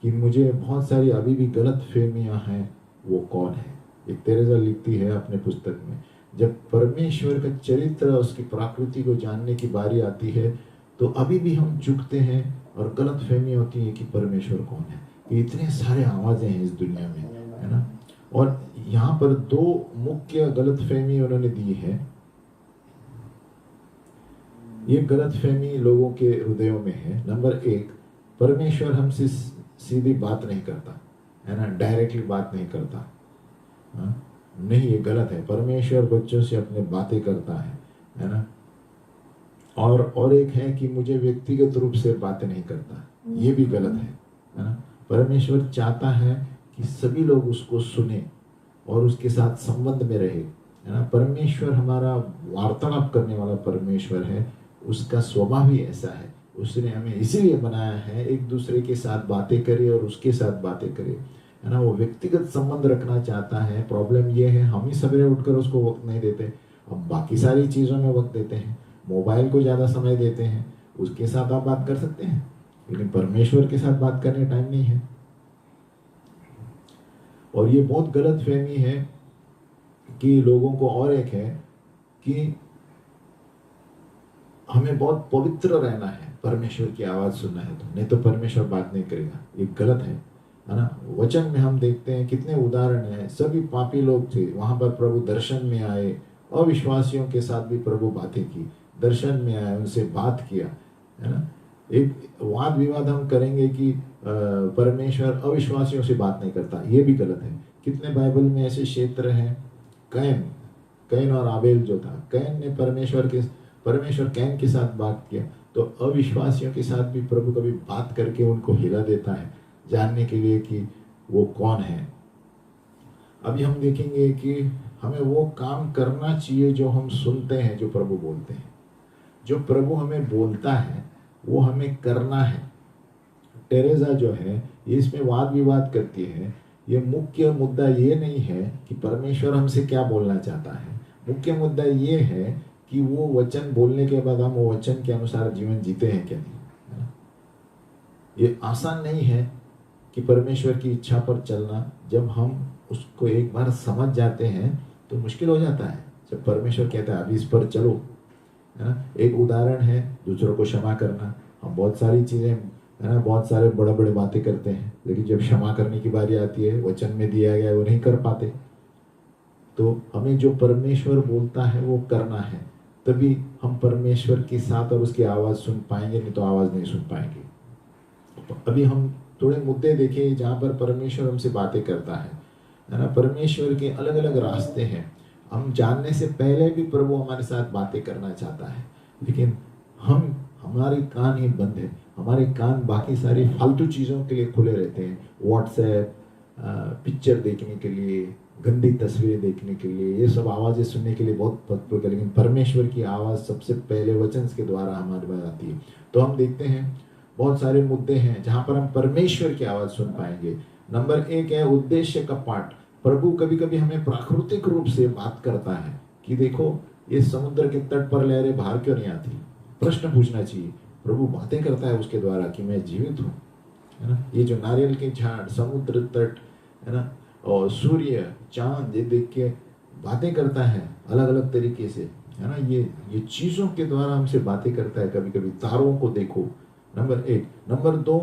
S1: कि मुझे बहुत सारी अभी भी गलत फहमियां हैं, वो कौन है। एक तेरेसा लिखती है अपने पुस्तक में, जब परमेश्वर का चरित्र उसकी प्रकृति को जानने की बारी आती है तो अभी भी हम चूकते हैं और गलत फहमी होती है कि परमेश्वर कौन है। कि इतने सारे आवाज़ें हैं इस दुनिया में, है ना। और यहाँ पर 2 मुख्य गलत फहमी उन्होंने दी है। ये गलत फहमी लोगों के हृदयों में है। नंबर 1, परमेश्वर हमसे सीधी बात नहीं करता है ना, डायरेक्टली बात नहीं करता। हाँ? नहीं, ये गलत है। परमेश्वर बच्चों से अपने बातें करता है ना। और एक है कि मुझे व्यक्तिगत रूप से बातें नहीं करता, ये भी गलत है ना। परमेश्वर चाहता है कि सभी लोग उसको सुने और उसके साथ संबंध में रहे, है ना। परमेश्वर हमारा वार्तालाप करने वाला परमेश्वर है, उसका स्वभाव ही ऐसा है। उसने हमें इसीलिए बनाया है, एक दूसरे के साथ बातें करे और उसके साथ बातें करे, है ना। वो व्यक्तिगत संबंध रखना चाहता है। प्रॉब्लम ये है, हम ही सवेरे उठकर उसको वक्त नहीं देते, हम बाकी सारी चीज़ों में वक्त देते हैं, मोबाइल को ज़्यादा समय देते हैं। उसके साथ आप बात कर सकते हैं, लेकिन परमेश्वर के साथ बात करने टाइम नहीं है। और ये बहुत गलत फहमी है कि लोगों को, और एक है कि हमें बहुत पवित्र रहना है, परमेश्वर की आवाज़ सुनना है तो, नहीं तो परमेश्वर बात नहीं करेगा। ये गलत है ना। वचन में हम देखते हैं कितने उदाहरण हैं, सभी पापी लोग थे, वहां पर प्रभु दर्शन में आए, अविश्वासियों के साथ भी प्रभु बातें की, दर्शन में आए, उनसे बात किया, है ना। एक वाद विवाद हम करेंगे कि परमेश्वर अविश्वासियों से बात नहीं करता, ये भी गलत है। कितने बाइबल में ऐसे क्षेत्र हैं, कैन और आबेल जो था, कैन ने परमेश्वर कैन के साथ बात किया, तो अविश्वासियों के साथ भी प्रभु कभी बात करके उनको हिला देता है, जानने के लिए कि वो कौन है। अभी हम देखेंगे कि हमें वो काम करना चाहिए जो हम सुनते हैं, जो प्रभु बोलते हैं। जो प्रभु हमें बोलता है वो हमें करना है। टेरेसा जो है ये इसमें वाद विवाद करती है। ये मुख्य मुद्दा ये नहीं है कि परमेश्वर हमसे क्या बोलना चाहता है, मुख्य मुद्दा ये है कि वो वचन बोलने के बाद हम वो वचन के अनुसार जीवन जीते हैं क्या नहीं। ये आसान नहीं है कि परमेश्वर की इच्छा पर चलना। जब हम उसको एक बार समझ जाते हैं तो मुश्किल हो जाता है। जब परमेश्वर कहता है अभी इस पर चलो, है ना। एक उदाहरण है दूसरों को क्षमा करना। हम बहुत सारी चीज़ें, है ना, बहुत सारे बड़े बड़े बातें करते हैं, लेकिन जब क्षमा करने की बारी आती है, वचन में दिया गया है, वो नहीं कर पाते। तो हमें जो परमेश्वर बोलता है वो करना है, तभी हम परमेश्वर के साथ और उसकी आवाज़ सुन पाएंगे, नहीं तो आवाज़ नहीं सुन पाएंगे। अभी हम थोड़े मुद्दे देखें जहाँ पर परमेश्वर हमसे बातें करता है ना। परमेश्वर के अलग अलग रास्ते हैं। हम जानने से पहले भी प्रभु हमारे साथ बातें करना चाहता है, लेकिन हमारे कान ही बंद है। हमारे कान बाकी सारी फालतू चीज़ों के लिए खुले रहते हैं, व्हाट्सएप, पिक्चर देखने के लिए, गंदी तस्वीरें देखने के लिए, ये सब आवाज़ें सुनने के लिए बहुत पक्के। लेकिन परमेश्वर की आवाज़ सबसे पहले वचन के द्वारा हमारे पास आती है। तो हम देखते हैं बहुत सारे मुद्दे हैं जहाँ पर हम परमेश्वर की आवाज़ सुन पाएंगे। नंबर 1 है उद्देश्य का पाठ। प्रभु कभी कभी हमें प्राकृतिक रूप से बात करता है कि देखो ये समुद्र के तट पर लहरें बाहर क्यों नहीं आती। प्रश्न पूछना चाहिए। प्रभु बातें करता है उसके द्वारा कि मैं जीवित हूँ, है ना। ये जो नारियल के झाड़, समुद्र तट, है ना, और सूर्य, चांद, ये देख के बातें करता है अलग अलग तरीके से, है ना। ये चीज़ों के द्वारा हमसे बातें करता है। कभी कभी तारों को देखो, नंबर 1। नंबर 2,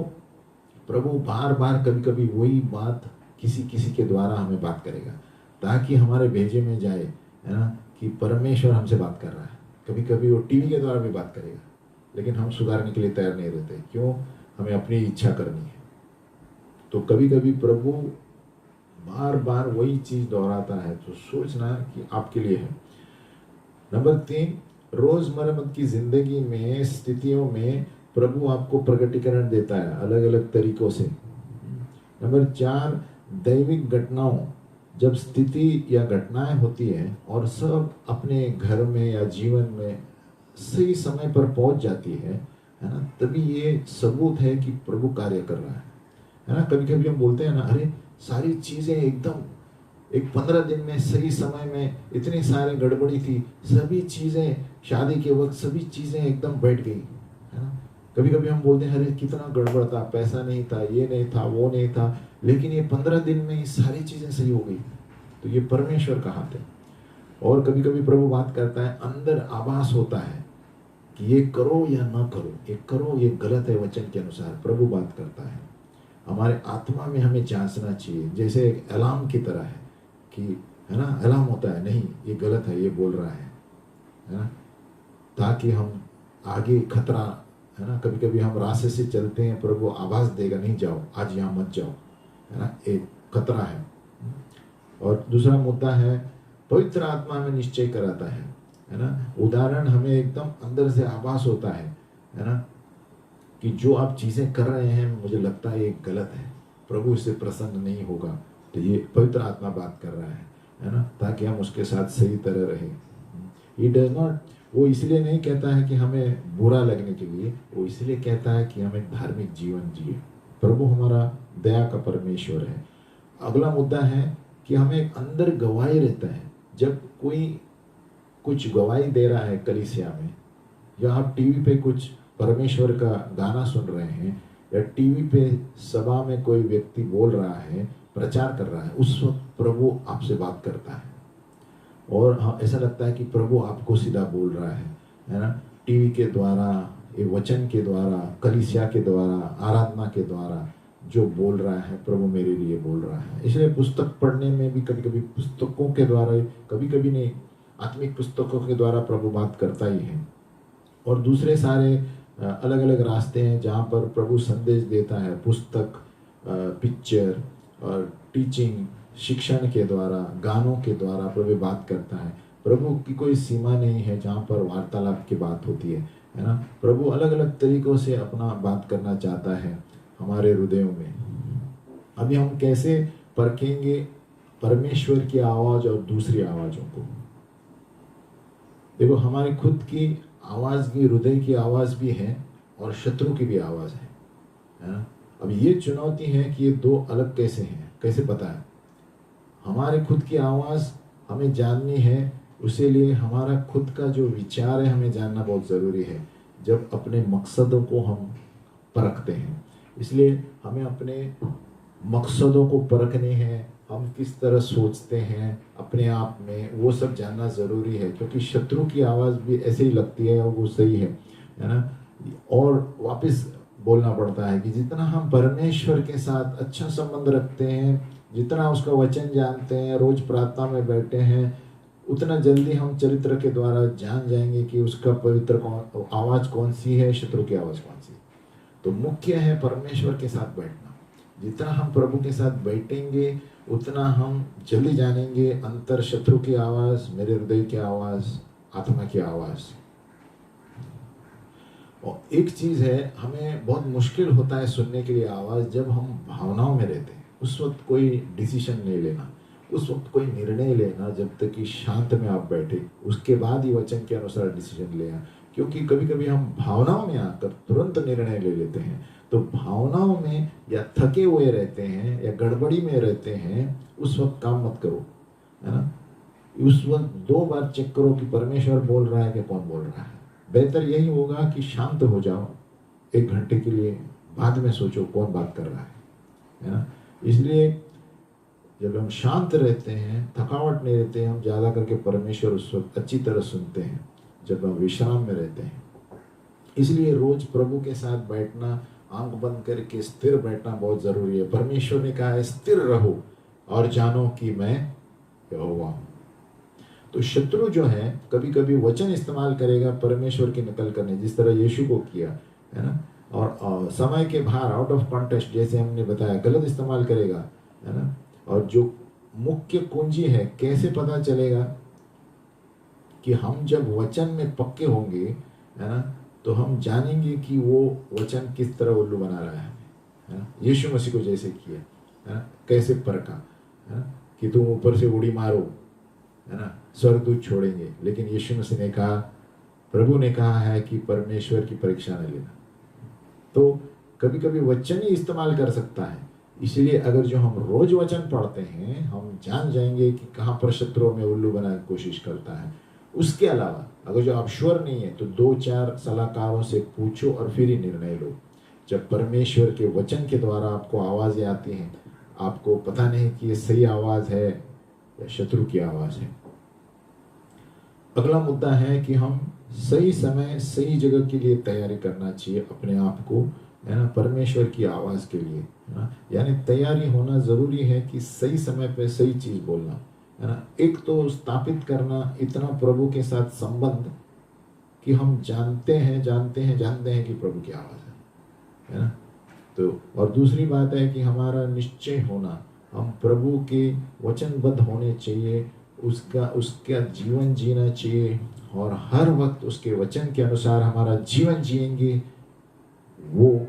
S1: प्रभु बार बार कभी कभी वही बात किसी किसी के द्वारा हमें बात करेगा, ताकि हमारे भेजे में जाए, है ना, कि परमेश्वर हमसे बात कर रहा है। कभी कभी वो टीवी के द्वारा भी बात करेगा, लेकिन हम सुधारने के लिए तैयार नहीं रहते। क्यों? हमें अपनी इच्छा करनी है। तो कभी कभी प्रभु बार बार वही चीज़ दोहराता है, तो सोचना कि आपके लिए है। नंबर 3, रोजमर्रा की जिंदगी में स्थितियों में प्रभु आपको प्रकटीकरण देता है अलग अलग तरीकों से। नंबर 4, दैविक घटनाओं, जब स्थिति या घटनाएं होती है और सब अपने घर में या जीवन में सही समय पर पहुंच जाती है ना, तभी ये सबूत है कि प्रभु कार्य कर रहा है ना। कभी कभी हम बोलते हैं ना, अरे सारी चीज़ें एकदम एक 15 दिन में सही समय में इतनी सारी गड़बड़ी थी, सभी चीज़ें शादी के वक्त सभी चीज़ें एकदम बैठ गई, है ना। कभी कभी हम बोलते हैं अरे कितना गड़बड़ था, पैसा नहीं था, ये नहीं था, वो नहीं था, लेकिन ये 15 दिन में ये सारी चीज़ें सही हो गई। तो ये परमेश्वर का हाथ है। और कभी कभी प्रभु बात करता है, अंदर आभास होता है कि ये करो या ना करो, ये करो ये गलत है, वचन के अनुसार प्रभु बात करता है। हमारे आत्मा में हमें जांचना चाहिए, जैसे एक अलार्म की तरह है कि, है ना, अलार्म होता है, नहीं ये गलत है, ये बोल रहा है ना, ताकि हम आगे खतरा, है ना। कभी कभी हम रास्ते से चलते हैं, प्रभु आवाज देगा नहीं जाओ, आज यहाँ मत जाओ, है ना, एक खतरा है। और दूसरा मुद्दा है पवित्र आत्मा हमें निश्चय कराता है ना। उदाहरण हमें एकदम अंदर से आभास होता है ना, कि जो आप चीजें कर रहे हैं मुझे लगता है ये गलत है, प्रभु इससे प्रसन्न नहीं होगा। तो ये पवित्र आत्मा बात कर रहा है ना, ताकि हम उसके साथ सही तरह रहें। He does not, वो इसलिए नहीं कहता है कि हमें बुरा लगने के लिए, वो इसलिए कहता है कि हमें धार्मिक जीवन जिए। प्रभु हमारा दया का परमेश्वर है। अगला मुद्दा है कि हमें अंदर गवाही रहता है। जब कोई कुछ गवाही दे रहा है कलीसिया में, या आप टीवी पे कुछ परमेश्वर का गाना सुन रहे हैं, या टीवी पे सभा में कोई व्यक्ति बोल रहा है, प्रचार कर रहा है, उस वक्त प्रभु आपसे बात करता है। और हाँ, ऐसा लगता है कि प्रभु आपको सीधा बोल रहा है ना। टीवी के द्वारा, ये वचन के द्वारा, कलीसिया के द्वारा, आराधना के द्वारा जो बोल रहा है, प्रभु मेरे लिए बोल रहा है। इसलिए पुस्तक पढ़ने में भी कभी कभी पुस्तकों के द्वारा, कभी कभी नहीं, आत्मिक पुस्तकों के द्वारा प्रभु बात करता ही है। और दूसरे सारे अलग अलग रास्ते हैं जहाँ पर प्रभु संदेश देता है, पुस्तक, पिक्चर और टीचिंग, शिक्षण के द्वारा, गानों के द्वारा प्रभु बात करता है। प्रभु की कोई सीमा नहीं है जहाँ पर वार्तालाप की बात होती है ना। प्रभु अलग अलग तरीकों से अपना बात करना चाहता है हमारे हृदयों में। अभी हम कैसे परखेंगे परमेश्वर की आवाज और दूसरी आवाजों को? देखो, हमारी खुद की आवाज भी, हृदय की आवाज भी है और शत्रु की भी आवाज है ना। अब ये चुनौती है कि ये दो अलग कैसे हैं, कैसे पता है? हमारे खुद की आवाज हमें जाननी है, उसी लिए हमारा खुद का जो विचार है हमें जानना बहुत ज़रूरी है जब अपने मकसदों को हम परखते हैं। इसलिए हमें अपने मकसदों को परखने हैं, हम किस तरह सोचते हैं अपने आप में, वो सब जानना ज़रूरी है, क्योंकि शत्रु की आवाज़ भी ऐसे ही लगती है और वो सही है ना। और वापस बोलना पड़ता है कि जितना हम परमेश्वर के साथ अच्छा संबंध रखते हैं, जितना उसका वचन जानते हैं, रोज प्रार्थना में बैठे हैं, उतना जल्दी हम चरित्र के द्वारा जान जाएंगे कि उसका पवित्र आवाज कौन सी है, शत्रु की आवाज कौन सी है। तो मुख्य है परमेश्वर के साथ बैठना। जितना हम प्रभु के साथ बैठेंगे उतना हम जल्दी जानेंगे अंतर शत्रु की आवाज, मेरे हृदय की आवाज, आत्मा की आवाज। और एक चीज है, हमें बहुत मुश्किल होता है सुनने के लिए आवाज जब हम भावनाओं में रहते हैं। उस वक्त कोई डिसीजन नहीं लेना, उस वक्त कोई निर्णय लेना जब तक कि शांत में आप बैठे, उसके बाद ही वचन के अनुसार डिसीजन लेना। क्योंकि कभी कभी हम भावनाओं में आकर तुरंत निर्णय ले लेते हैं। तो भावनाओं में या थके हुए रहते हैं या गड़बड़ी में रहते हैं, उस वक्त काम मत करो, है ना। उस वक्त 2 बार चेक करो कि परमेश्वर बोल रहा है कि कौन बोल रहा है। बेहतर यही होगा कि शांत हो जाओ 1 घंटे के लिए, बाद में सोचो कौन बात कर रहा है ना। इसलिए जब हम शांत रहते हैं, थकावट नहीं रहते हैं, हम ज़्यादा करके परमेश्वर उस वक्त अच्छी तरह सुनते हैं जब हम विश्राम में रहते हैं। इसलिए रोज प्रभु के साथ बैठना, आंख बंद करके स्थिर बैठना बहुत जरूरी है। परमेश्वर ने कहा है स्थिर रहो और जानो कि मैं यहोवा हूं। तो शत्रु जो है कभी कभी वचन इस्तेमाल करेगा परमेश्वर की नकल करने, जिस तरह यीशु को किया, है ना। और समय के बाहर, आउट ऑफ कॉन्टेक्स्ट, जैसे हमने बताया, गलत इस्तेमाल करेगा, है ना। और जो मुख्य कुंजी है, कैसे पता चलेगा कि हम जब वचन में पक्के होंगे, है ना, तो हम जानेंगे कि वो वचन किस तरह उल्लू बना रहा है ना। यीशु मसीह को जैसे किया, है ना, कैसे परखा, है ना, कि तुम ऊपर से उड़ी मारो, है ना, स्वर्गदूत छोड़ेंगे। लेकिन यीशु मसीह ने कहा, प्रभु ने कहा है कि परमेश्वर की परीक्षा न लेना। तो कभी कभी वचन ही इस्तेमाल कर सकता है। इसलिए अगर जो हम रोज वचन पढ़ते हैं, हम जान जाएंगे कि कहाँ पर शत्रु में उल्लू बनाने की कोशिश करता है। उसके अलावा अगर जो आप श्योर नहीं है तो 2-4 सलाहकारों से पूछो और फिर ही निर्णय लो। जब परमेश्वर के वचन के द्वारा आपको आवाजें आती हैं, आपको पता नहीं कि ये सही आवाज है या शत्रु की आवाज है। अगला मुद्दा है कि हम सही समय सही जगह के लिए तैयारी करना चाहिए अपने आप को, है ना, परमेश्वर की आवाज के लिए, है ना। यानी तैयारी होना जरूरी है कि सही समय पे सही चीज बोलना, है ना। एक तो स्थापित करना इतना प्रभु के साथ संबंध कि हम जानते हैं कि प्रभु की आवाज़ है ना। तो और दूसरी बात है कि हमारा निश्चय होना, हम प्रभु के वचनबद्ध होने चाहिए, उसका जीवन जीना चाहिए, और हर वक्त उसके वचन के अनुसार हमारा जीवन जिएंगे, वो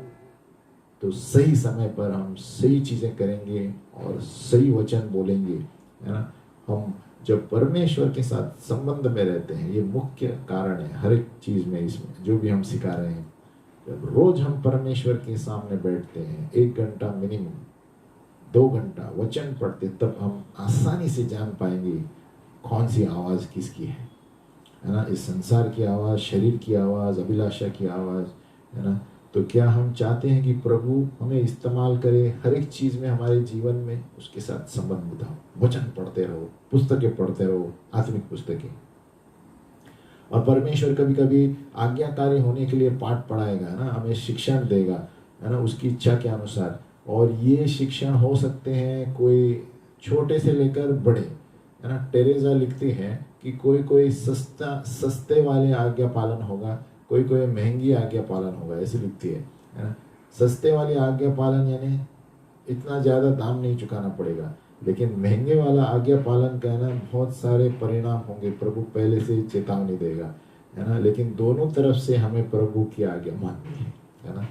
S1: तो सही समय पर हम सही चीज़ें करेंगे और सही वचन बोलेंगे, है ना। हम जब परमेश्वर के साथ संबंध में रहते हैं, ये मुख्य कारण है हर एक चीज़ में, इसमें जो भी हम सिखा रहे हैं। जब रोज हम परमेश्वर के सामने बैठते हैं 1 घंटा मिनिमम, 2 घंटा वचन पढ़ते, तब हम आसानी से जान पाएंगे कौन सी आवाज़ किसकी है ना। इस संसार की आवाज़, शरीर की आवाज़, अभिलाषा की आवाज़, है ना। तो क्या हम चाहते हैं कि प्रभु हमें इस्तेमाल करे हर एक चीज़ में, हमारे जीवन में उसके साथ संबंध बिताओ, वचन पढ़ते रहो, पुस्तकें पढ़ते रहो, आत्मिक पुस्तकें। और परमेश्वर कभी कभी आज्ञाकारी होने के लिए पाठ पढ़ाएगा ना, हमें शिक्षण देगा, है ना, उसकी इच्छा के अनुसार। और ये शिक्षण हो सकते हैं कोई छोटे से लेकर बड़े, है ना। टेरेसा लिखती है कि कोई सस्ते वाले आज्ञा पालन होगा, कोई महंगी आज्ञा पालन होगा, ऐसे लिखती है ना। सस्ते वाली आज्ञा पालन यानी इतना ज़्यादा दाम नहीं चुकाना पड़ेगा, लेकिन महंगे वाला आज्ञा पालन का है ना, बहुत सारे परिणाम होंगे, प्रभु पहले से चेतावनी देगा, है ना। लेकिन दोनों तरफ से हमें प्रभु की आज्ञा माननी है ना।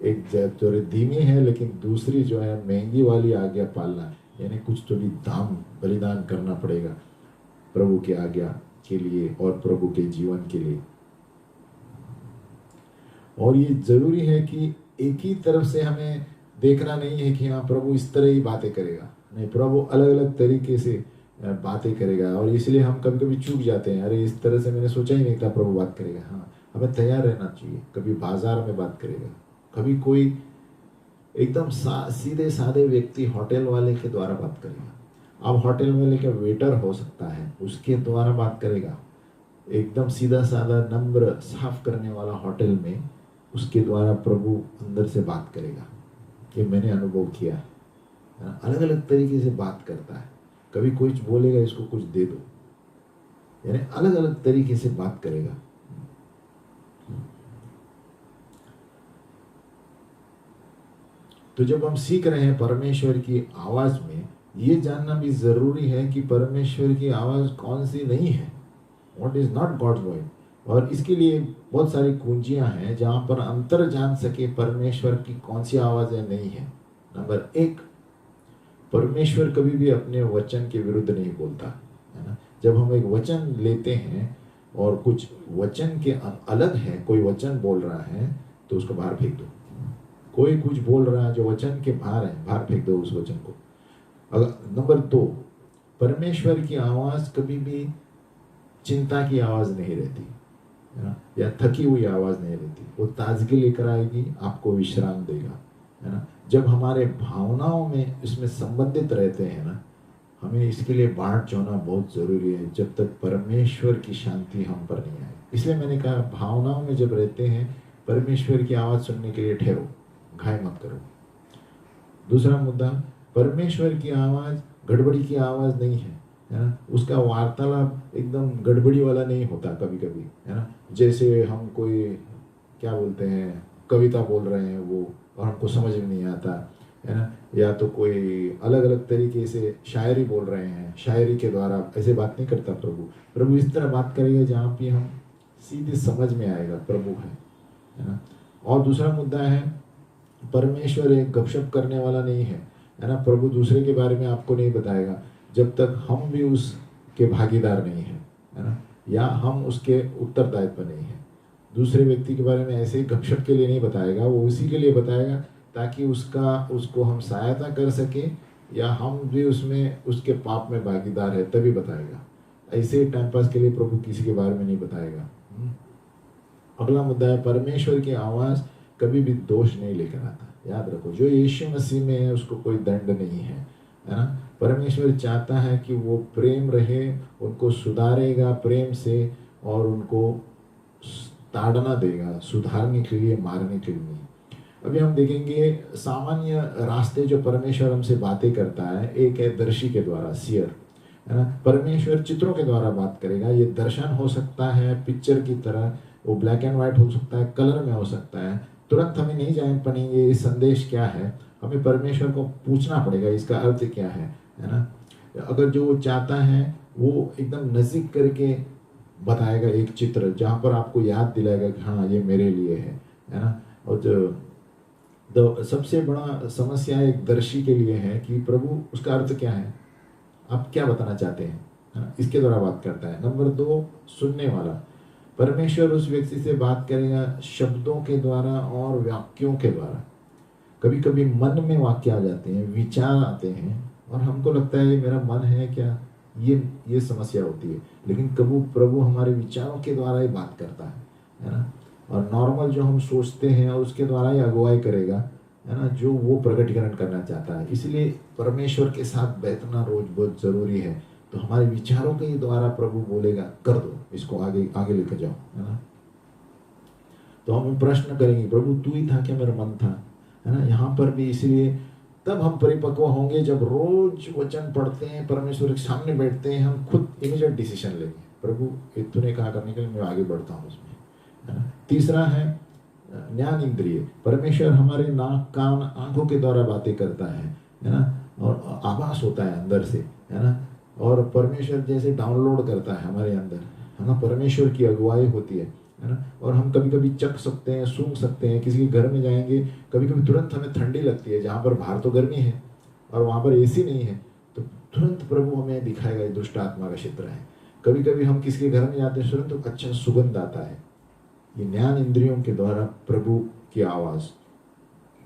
S1: एक जो धीमी है, लेकिन दूसरी जो है महंगी वाली आज्ञा पालना, यानी कुछ तो भी दाम बलिदान करना पड़ेगा प्रभु की आज्ञा के लिए और प्रभु के जीवन के लिए। और ये जरूरी है कि एक ही तरफ से हमें देखना नहीं है कि हाँ प्रभु इस तरह ही बातें करेगा, नहीं, प्रभु अलग अलग तरीके से बातें करेगा। और इसलिए हम कभी कभी चूक जाते हैं, अरे इस तरह से मैंने सोचा ही नहीं था प्रभु बात करेगा। हाँ, हमें तैयार रहना चाहिए, कभी बाजार में बात करेगा, कभी कोई एकदम सीधे साधे व्यक्ति होटल वाले के द्वारा बात करेगा। अब होटल में लेकर वेटर हो सकता है, उसके द्वारा बात करेगा। एकदम सीधा साधा नम्र साफ करने वाला होटल में, उसके द्वारा प्रभु अंदर से बात करेगा। ये मैंने अनुभव किया, अलग अलग तरीके से बात करता है। कभी कोई बोलेगा इसको कुछ दे दो, यानी अलग अलग तरीके से बात करेगा। तो जब हम सीख रहे हैं परमेश्वर की आवाज में, ये जानना भी जरूरी है कि परमेश्वर की आवाज कौन सी नहीं है, what is not God's voice. और इसके लिए बहुत सारी कुंजियां हैं जहां पर अंतर जान सके परमेश्वर की कौन सी आवाजें नहीं है। नंबर 1, परमेश्वर कभी भी अपने वचन के विरुद्ध नहीं बोलता, है ना। जब हम एक वचन लेते हैं और कुछ वचन के अलग है, कोई वचन बोल रहा है तो उसको बाहर फेंक दो। कोई कुछ बोल रहा है जो वचन के बाहर है, बाहर फेंक दो उस वचन को। नंबर 2, परमेश्वर की आवाज कभी भी चिंता की आवाज नहीं रहती, है ना, या थकी हुई आवाज नहीं रहती। वो ताजगी लेकर आएगी, आपको विश्राम देगा, है ना। जब हमारे भावनाओं में इसमें संबंधित रहते हैं ना, हमें इसके लिए बाट जोड़ना बहुत जरूरी है, जब तक परमेश्वर की शांति हम पर नहीं आए। इसलिए मैंने कहा, भावनाओं में जब रहते हैं, परमेश्वर की आवाज सुनने के लिए ठहरो, घाय मत करो। दूसरा मुद्दा, परमेश्वर की आवाज गड़बड़ी की आवाज नहीं है, है ना। उसका वार्तालाप एकदम गड़बड़ी वाला नहीं होता कभी कभी, है ना। जैसे हम कोई क्या बोलते हैं, कविता बोल रहे हैं वो, और हमको समझ में नहीं आता, है ना। या तो कोई अलग अलग तरीके से शायरी बोल रहे हैं, शायरी के द्वारा ऐसे बात नहीं करता प्रभु। प्रभु इस तरह बात करेगा जहाँ पे हम सीधे समझ में आएगा प्रभु है ना। और दूसरा मुद्दा है, परमेश्वर एक गपशप करने वाला नहीं है ना। प्रभु दूसरे के बारे में आपको नहीं बताएगा जब तक हम भी उसके भागीदार नहीं है ना, या हम उसके उत्तरदायित्व नहीं है। दूसरे व्यक्ति के बारे में ऐसे ही गपशप के लिए नहीं बताएगा, वो उसी के लिए बताएगा ताकि उसको हम सहायता कर सके, या हम भी उसमें उसके पाप में भागीदार है तभी बताएगा। ऐसे ही टाइम पास के लिए प्रभु किसी के बारे में नहीं बताएगा। अगला मुद्दा है, परमेश्वर की आवाज़ कभी भी दोष नहीं लेकर आता। याद रखो, जो यीशु मसीह में है उसको कोई दंड नहीं है ना। परमेश्वर चाहता है कि वो प्रेम रहे, उनको सुधारेगा प्रेम से, और उनको ताड़ना देगा, सुधारने के लिए, मारने के लिए। अभी हम देखेंगे सामान्य रास्ते जो परमेश्वर हमसे बातें करता है। एक है दर्शी के द्वारा, सियर, है ना। परमेश्वर चित्रों के द्वारा बात करेगा। ये दर्शन हो सकता है पिक्चर की तरह, वो ब्लैक एंड वाइट हो सकता है, कलर में हो सकता है। तुरंत हमें नहीं जान पाएंगे ये संदेश क्या है, हमें परमेश्वर को पूछना पड़ेगा इसका अर्थ क्या है ना। अगर जो वो चाहता है वो एकदम नज़दीक करके बताएगा एक चित्र जहाँ पर आपको याद दिलाएगा कि हाँ ये मेरे लिए है ना। और जो सबसे बड़ा समस्या एक दर्शी के लिए है कि प्रभु उसका अर्थ क्या है, आप क्या बताना चाहते हैं, है ना? इसके द्वारा बात करता है। नंबर 2, सुनने वाला। परमेश्वर उस व्यक्ति से बात करेगा शब्दों के द्वारा और वाक्यों के द्वारा। कभी कभी मन में वाक्य आ जाते हैं, विचार आते हैं और हमको लगता है ये मेरा मन है क्या, ये समस्या होती है। लेकिन कभी प्रभु हमारे विचारों के द्वारा ही बात करता है ना। और नॉर्मल जो हम सोचते हैं और उसके द्वारा ही अगुवाई करेगा, है ना, जो वो प्रकटीकरण करना चाहता है। इसलिए परमेश्वर के साथ बैठना रोज बहुत जरूरी है। तो हमारे विचारों के द्वारा प्रभु बोलेगा कर दो, इसको आगे आगे लेकर जाओ, है ना। तो हम प्रश्न करेंगे प्रभु तू ही था क्या, मेरा मन था, है ना। यहाँ पर भी इसलिए तब हम परिपक्व होंगे जब रोज वचन पढ़ते हैं, परमेश्वर के सामने बैठते हैं, हम खुद इमीडिएट डिसीजन लेंगे, प्रभु तूने कहा करने के लिए मैं आगे बढ़ता हूँ उसमें, है ना। तीसरा है ज्ञान इंद्रिय। परमेश्वर हमारे नाक कान आंखों के द्वारा बातें करता है ना, और आभास होता है अंदर से, है ना। और परमेश्वर जैसे डाउनलोड करता है हमारे अंदर, है ना। परमेश्वर की अगुवाई होती है ना। और हम कभी कभी चख सकते हैं, सूंघ सकते हैं। किसी के घर में जाएंगे, कभी कभी तुरंत हमें ठंडी लगती है, जहाँ पर बाहर तो गर्मी है और वहाँ पर एसी नहीं है, तो तुरंत प्रभु हमें दिखाएगा ये दुष्ट आत्मा का क्षेत्र है। कभी कभी हम किसी के घर में जाते हैं, तुरंत तो अच्छा सुगंध आता है। ये ज्ञान इंद्रियों के द्वारा प्रभु की आवाज,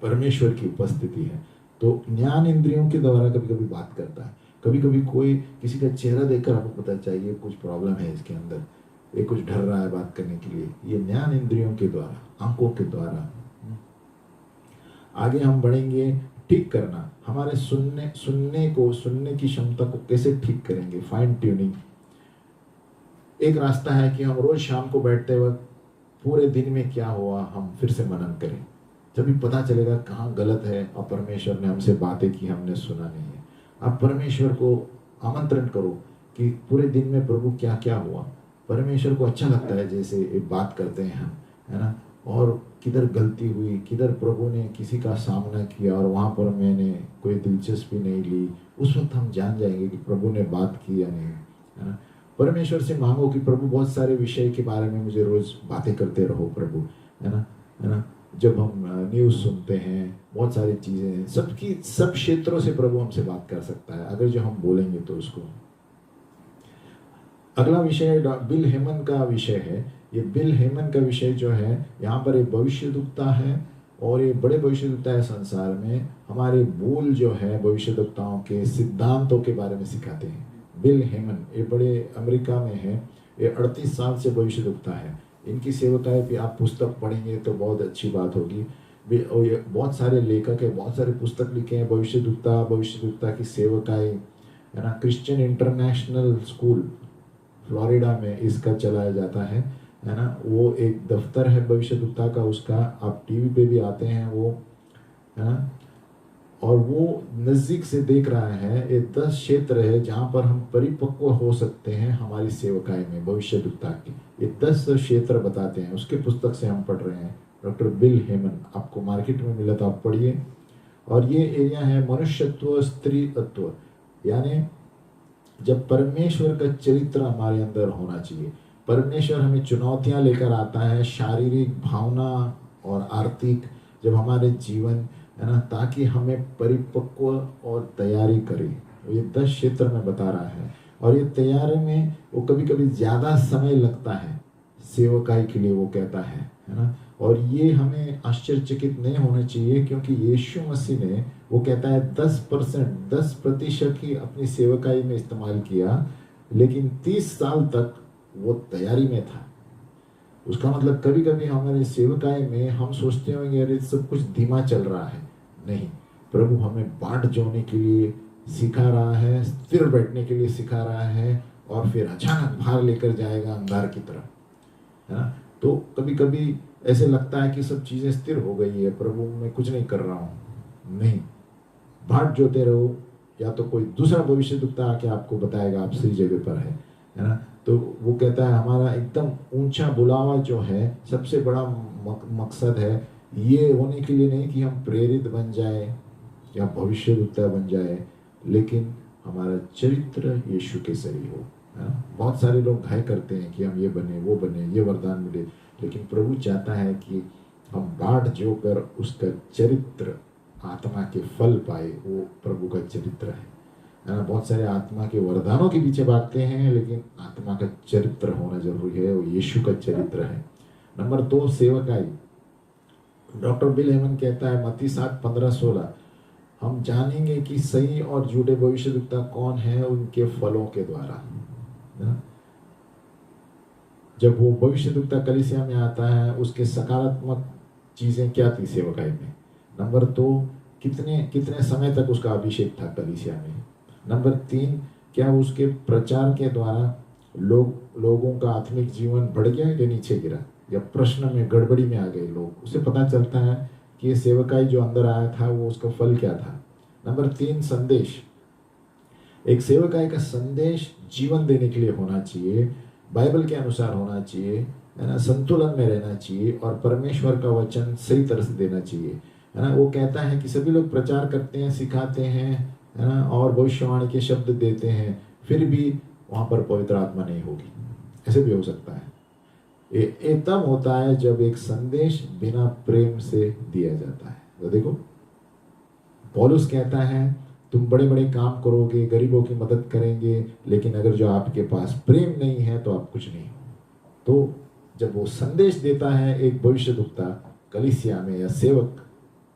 S1: परमेश्वर की उपस्थिति है। तो ज्ञान इंद्रियों के द्वारा कभी कभी बात करता है। कभी कभी कोई किसी का चेहरा देखकर आपको पता चाहिए कुछ प्रॉब्लम है इसके अंदर, ये कुछ डर रहा है बात करने के लिए। ये ज्ञान इंद्रियों के द्वारा, आंखों के द्वारा। आगे हम बढ़ेंगे, ठीक करना। हमारे सुनने की क्षमता को कैसे ठीक करेंगे, फाइन ट्यूनिंग। एक रास्ता है कि हम रोज शाम को बैठते वक्त पूरे दिन में क्या हुआ हम फिर से मनन करें, तभी पता चलेगा कहाँ गलत है और परमेश्वर ने हमसे बातें की हमने सुना नहीं है। आप परमेश्वर को आमंत्रण करो कि पूरे दिन में प्रभु क्या क्या हुआ। परमेश्वर को अच्छा लगता है जैसे एक बात करते हैं हम, है ना। और किधर गलती हुई, किधर प्रभु ने किसी का सामना किया और वहाँ पर मैंने कोई दिलचस्पी नहीं ली, उस वक्त हम जान जाएंगे कि प्रभु ने बात की या नहीं, है ना। परमेश्वर से मांगो कि प्रभु बहुत सारे विषय के बारे में मुझे रोज बातें करते रहो प्रभु, है ना। जब हम न्यूज़ सुनते हैं, बहुत सारी चीज़ें हैं, सब क्षेत्रों से प्रभु हमसे बात कर सकता है अगर जो हम बोलेंगे तो उसको। अगला विषय बिल हेमन का विषय है। ये बिल हेमन का विषय जो है, यहाँ पर एक भविष्यद्वक्ता है और ये बड़े भविष्यद्वक्ता है संसार में। हमारे बोल जो है भविष्यद्वक्ताओं के सिद्धांतों के बारे में सिखाते हैं। बिल हेमन ये बड़े अमेरिका में है, ये 38 साल से भविष्यद्वक्ता है। इनकी सेवकाएं भी आप पुस्तक पढ़ेंगे तो बहुत अच्छी बात होगी। ये बहुत सारे लेखक है, बहुत सारे पुस्तक लिखे हैं भविष्यद्वक्ता की सेवकाएं, है ना। क्रिश्चियन इंटरनेशनल स्कूल फ्लोरिडा में इसका चलाया जाता है ना। वो एक दफ्तर है भविष्यद्वक्ता का, उसका आप टीवी पे भी आते हैं वो, है ना। और वो नज़दीक से देख रहा है। ये 10 क्षेत्र है जहाँ पर हम परिपक्व हो सकते हैं हमारी सेवकाई में भविष्यद्वक्ता की। ये 10 क्षेत्र बताते हैं, उसके पुस्तक से हम पढ़ रहे हैं। डॉक्टर बिल हेमन, आपको मार्केट में मिला तो आप पढ़िए। और ये एरिया है मनुष्यत्व, स्त्री तत्व, यानी जब परमेश्वर का चरित्र हमारे अंदर होना चाहिए। परमेश्वर हमें चुनौतियाँ लेकर आता है, शारीरिक, भावना और आर्थिक, जब हमारे जीवन, है ना, ताकि हमें परिपक्व और तैयारी करें। ये 10 क्षेत्र में बता रहा है। और ये तैयारी में वो कभी कभी ज़्यादा समय लगता है सेवकाई के लिए, वो कहता है ना। और ये हमें आश्चर्यचकित नहीं होना चाहिए, क्योंकि यीशु मसीह ने, वो कहता है 10% ही अपनी सेवकाई में इस्तेमाल किया, लेकिन 30 साल तक वो तैयारी में था। उसका मतलब कभी कभी हमारे सेवकाई में हम सोचते होंगे अरे सब कुछ धीमा चल रहा है। नहीं, प्रभु हमें बाट जोड़ने के लिए सिखा रहा है, स्थिर बैठने के लिए सिखा रहा है, और फिर अचानक बाहर लेकर जाएगा अंगार की तरफ, है ना। तो कभी कभी ऐसे लगता है कि सब चीज़ें स्थिर हो गई है, प्रभु मैं कुछ नहीं कर रहा हूँ। नहीं, बाट जोते रहो, या तो कोई दूसरा भविष्यद्वक्ता आके आपको बताएगा आप सही जगह पर है ना। तो वो कहता है हमारा एकदम ऊंचा बुलावा जो है, सबसे बड़ा मकसद है ये होने के लिए नहीं कि हम प्रेरित बन जाए या भविष्यवक्ता बन जाए, लेकिन हमारा चरित्र यीशु के सही हो, है ना। बहुत सारे लोग घाय करते हैं कि हम ये बने, वो बने, ये वरदान मिले, लेकिन प्रभु चाहता है कि हम बाट जोकर उसका चरित्र, आत्मा के फल पाए। वो प्रभु का चरित्र है ना। बहुत सारे आत्मा के वरदानों के पीछे भागते हैं, लेकिन आत्मा का चरित्र होना जरूरी है, वो यीशु का चरित्र है। नंबर 2, सेवकाई। डॉक्टर बिल हेमन कहता है मत्ती 7:15-16, हम जानेंगे कि सही और झूठे भविष्यद्वक्ता कौन है उनके फलों के द्वारा। जब वो भविष्यद्वक्ता कलीसिया में आता है, उसके सकारात्मक चीजें क्या थी सेवकाई में। नंबर 2, कितने समय तक उसका अभिषेक था कलीसिया में। नंबर 3, क्या उसके प्रचार के द्वारा लोगों का आत्मिक जीवन बढ़ गया या नीचे गिरा, या प्रश्न में गड़बड़ी में आ गए लोग। उससे पता चलता है कि ये सेवकाई जो अंदर आया था वो उसका फल क्या था। नंबर 3, संदेश। एक सेवकाई का संदेश जीवन देने के लिए होना चाहिए, बाइबल के अनुसार होना चाहिए, है ना, संतुलन में रहना चाहिए, और परमेश्वर का वचन सही तरह से देना चाहिए, है ना। वो कहता है कि सभी लोग प्रचार करते हैं, सिखाते हैं, है ना, और भविष्यवाणी के शब्द देते हैं, फिर भी वहां पर पवित्र आत्मा नहीं होगी। ऐसे भी हो सकता है। ये तब होता है जब एक संदेश बिना प्रेम से दिया जाता है। तो देखो, पौलुस कहता है तुम बड़े बड़े काम करोगे, गरीबों की मदद करेंगे, लेकिन अगर जो आपके पास प्रेम नहीं है तो आप कुछ नहीं हो। तो जब वो संदेश देता है एक भविष्यद्वक्ता कलीसिया में या सेवक,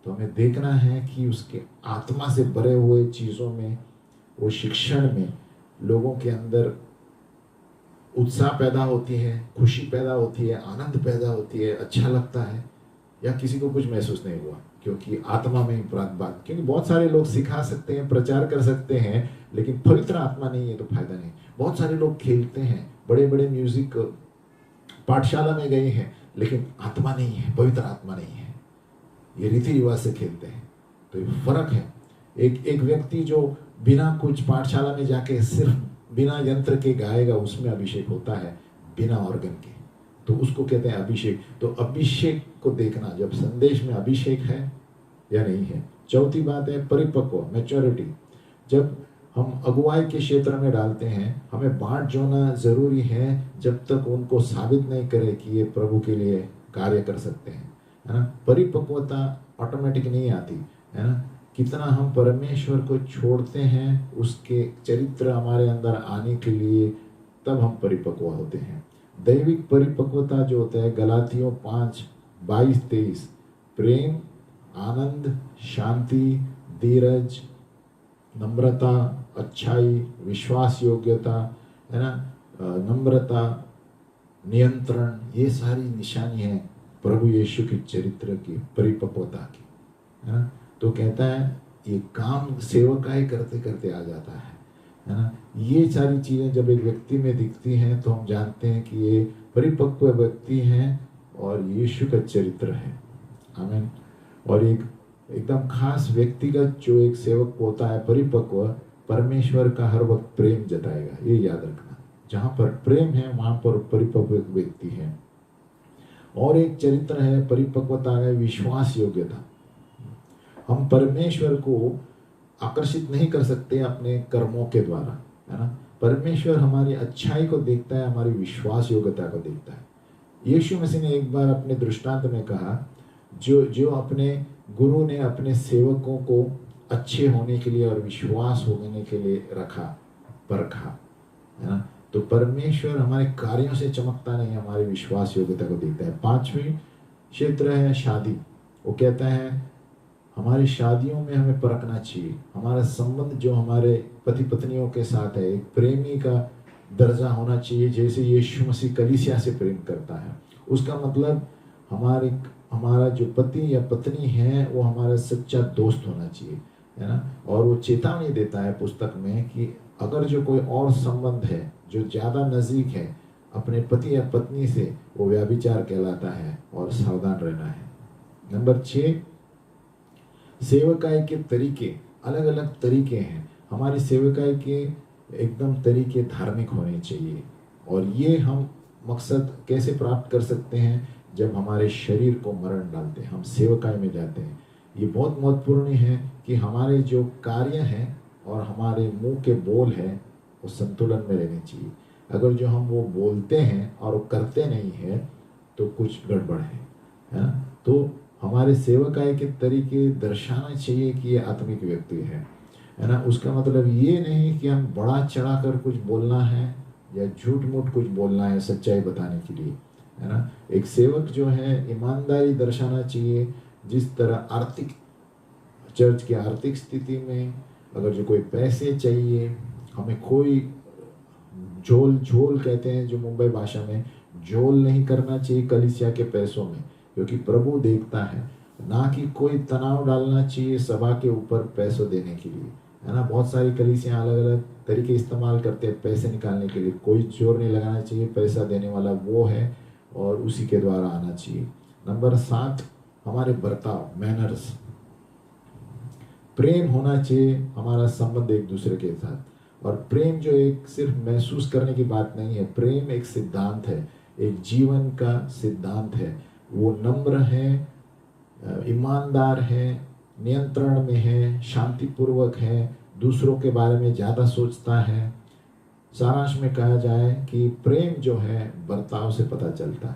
S1: तो हमें देखना है कि उसके आत्मा से भरे हुए चीजों में, वो शिक्षण में लोगों के अंदर उत्साह पैदा होती है, खुशी पैदा होती है, आनंद पैदा होती है, अच्छा लगता है, या किसी को कुछ महसूस नहीं हुआ, क्योंकि आत्मा में ही बात। क्योंकि बहुत सारे लोग सिखा सकते हैं, प्रचार कर सकते हैं, लेकिन पवित्र आत्मा नहीं है तो फायदा नहीं। बहुत सारे लोग खेलते हैं, बड़े बड़े म्यूजिक पाठशाला में गए हैं, लेकिन आत्मा नहीं है, पवित्र आत्मा नहीं है, ये रीति रिवाज से खेलते हैं। तो ये फर्क है। एक व्यक्ति जो बिना कुछ पाठशाला में जाके सिर्फ बिना यंत्र के गाएगा, उसमें अभिषेक होता है, बिना ऑर्गन के, तो उसको कहते हैं अभिषेक। तो अभिषेक को देखना, जब संदेश में अभिषेक है या नहीं है। चौथी बात है परिपक्व, मैच्योरिटी। जब हम अगुवाई के क्षेत्र में डालते हैं, हमें बाट जोना जरूरी है जब तक उनको साबित नहीं करे कि ये प्रभु के लिए कार्य कर सकते हैं, है ना। परिपक्वता ऑटोमेटिक नहीं आती, है ना। कितना हम परमेश्वर को छोड़ते हैं उसके चरित्र हमारे अंदर आने के लिए, तब हम परिपक्व होते हैं। दैविक परिपक्वता जो होता है, गलातियों 5:22-23, प्रेम, आनंद, शांति, धीरज, नम्रता, अच्छाई, विश्वास योग्यता, है ना, नम्रता, नियंत्रण, ये सारी निशानी है प्रभु यीशु के चरित्र की, परिपक्वता की, है ना। तो कहता है ये काम सेवकाई करते करते आ जाता है ना। ये सारी चीजें जब एक व्यक्ति में दिखती हैं तो हम जानते हैं कि ये परिपक्व व्यक्ति हैं और यीशु का चरित्र है। आमीन। और एक एकदम खास व्यक्तिगत जो एक सेवक होता है परिपक्व, परमेश्वर का हर वक्त प्रेम जताएगा, ये याद रखना। जहां पर प्रेम है वहां पर परिपक्व व्यक्ति है। और एक चरित्र है परिपक्वता है विश्वास योग्यता। हम परमेश्वर को आकर्षित नहीं कर सकते अपने कर्मों के द्वारा, है ना। परमेश्वर हमारी अच्छाई को देखता है, हमारी विश्वास योग्यता को देखता है। यीशु मसीह ने एक बार अपने दृष्टांत में कहा, जो अपने गुरु ने अपने सेवकों को अच्छे होने के लिए और विश्वास होने के लिए परखा, है ना। तो परमेश्वर हमारे कार्यों से चमकता नहीं, हमारी विश्वास योग्यता को देखता है। 5वीं क्षेत्र है शादी। वो कहता है हमारी शादियों में हमें परखना चाहिए, हमारा संबंध जो हमारे पति पत्नियों के साथ है एक प्रेमी का दर्जा होना चाहिए, जैसे यीशु मसीह कलीसिया से प्रेम करता है। उसका मतलब हमारा जो पति या पत्नी है वो हमारा सच्चा दोस्त होना चाहिए, है ना। और वो चेतावनी देता है पुस्तक में कि अगर जो कोई और संबंध है जो ज्यादा नजदीक है अपने पति या पत्नी से, वो व्यभिचार कहलाता है और सावधान रहना है। नंबर 6, सेवकाई के तरीके। अलग अलग तरीके हैं। हमारी सेवकाई के एकदम तरीके धार्मिक होने चाहिए और ये हम मकसद कैसे प्राप्त कर सकते हैं? जब हमारे शरीर को मरण डालते हैं, हम सेवकाई में जाते हैं। ये बहुत महत्वपूर्ण है कि हमारे जो कार्य हैं और हमारे मुंह के बोल हैं वो संतुलन में रहने चाहिए। अगर जो हम वो बोलते हैं और वो करते नहीं है तो कुछ गड़बड़ है ना? तो हमारे सेवकाई के तरीके दर्शाना चाहिए कि ये आत्मिक व्यक्ति है ना? उसका मतलब ये नहीं कि हम बड़ा चढ़ा कर कुछ बोलना है या झूठ मूठ कुछ बोलना है सच्चाई बताने के लिए, है ना? एक सेवक जो है ईमानदारी दर्शाना चाहिए। जिस तरह आर्थिक चर्च की आर्थिक स्थिति में अगर जो कोई पैसे चाहिए, हमें कोई झोल झोल कहते हैं जो मुंबई भाषा में, झोल नहीं करना चाहिए कलीसिया के पैसों में, क्योंकि प्रभु देखता है। ना कि कोई तनाव डालना चाहिए सभा के ऊपर पैसों देने के लिए, है ना? बहुत सारी कलीसियाँ अलग अलग तरीके इस्तेमाल करते हैं पैसे निकालने के लिए। कोई जोर नहीं लगाना चाहिए, पैसा देने वाला वो है और उसी के द्वारा आना चाहिए। नंबर 7, हमारे बर्ताव, मैनर्स, प्रेम होना चाहिए हमारा संबंध एक दूसरे के साथ। और प्रेम जो एक सिर्फ महसूस करने की बात नहीं है, प्रेम एक सिद्धांत है, एक जीवन का सिद्धांत है। वो नम्र है, ईमानदार है, नियंत्रण में है, शांतिपूर्वक है, दूसरों के बारे में ज़्यादा सोचता है। सारांश में कहा जाए कि प्रेम जो है बर्ताव से पता चलता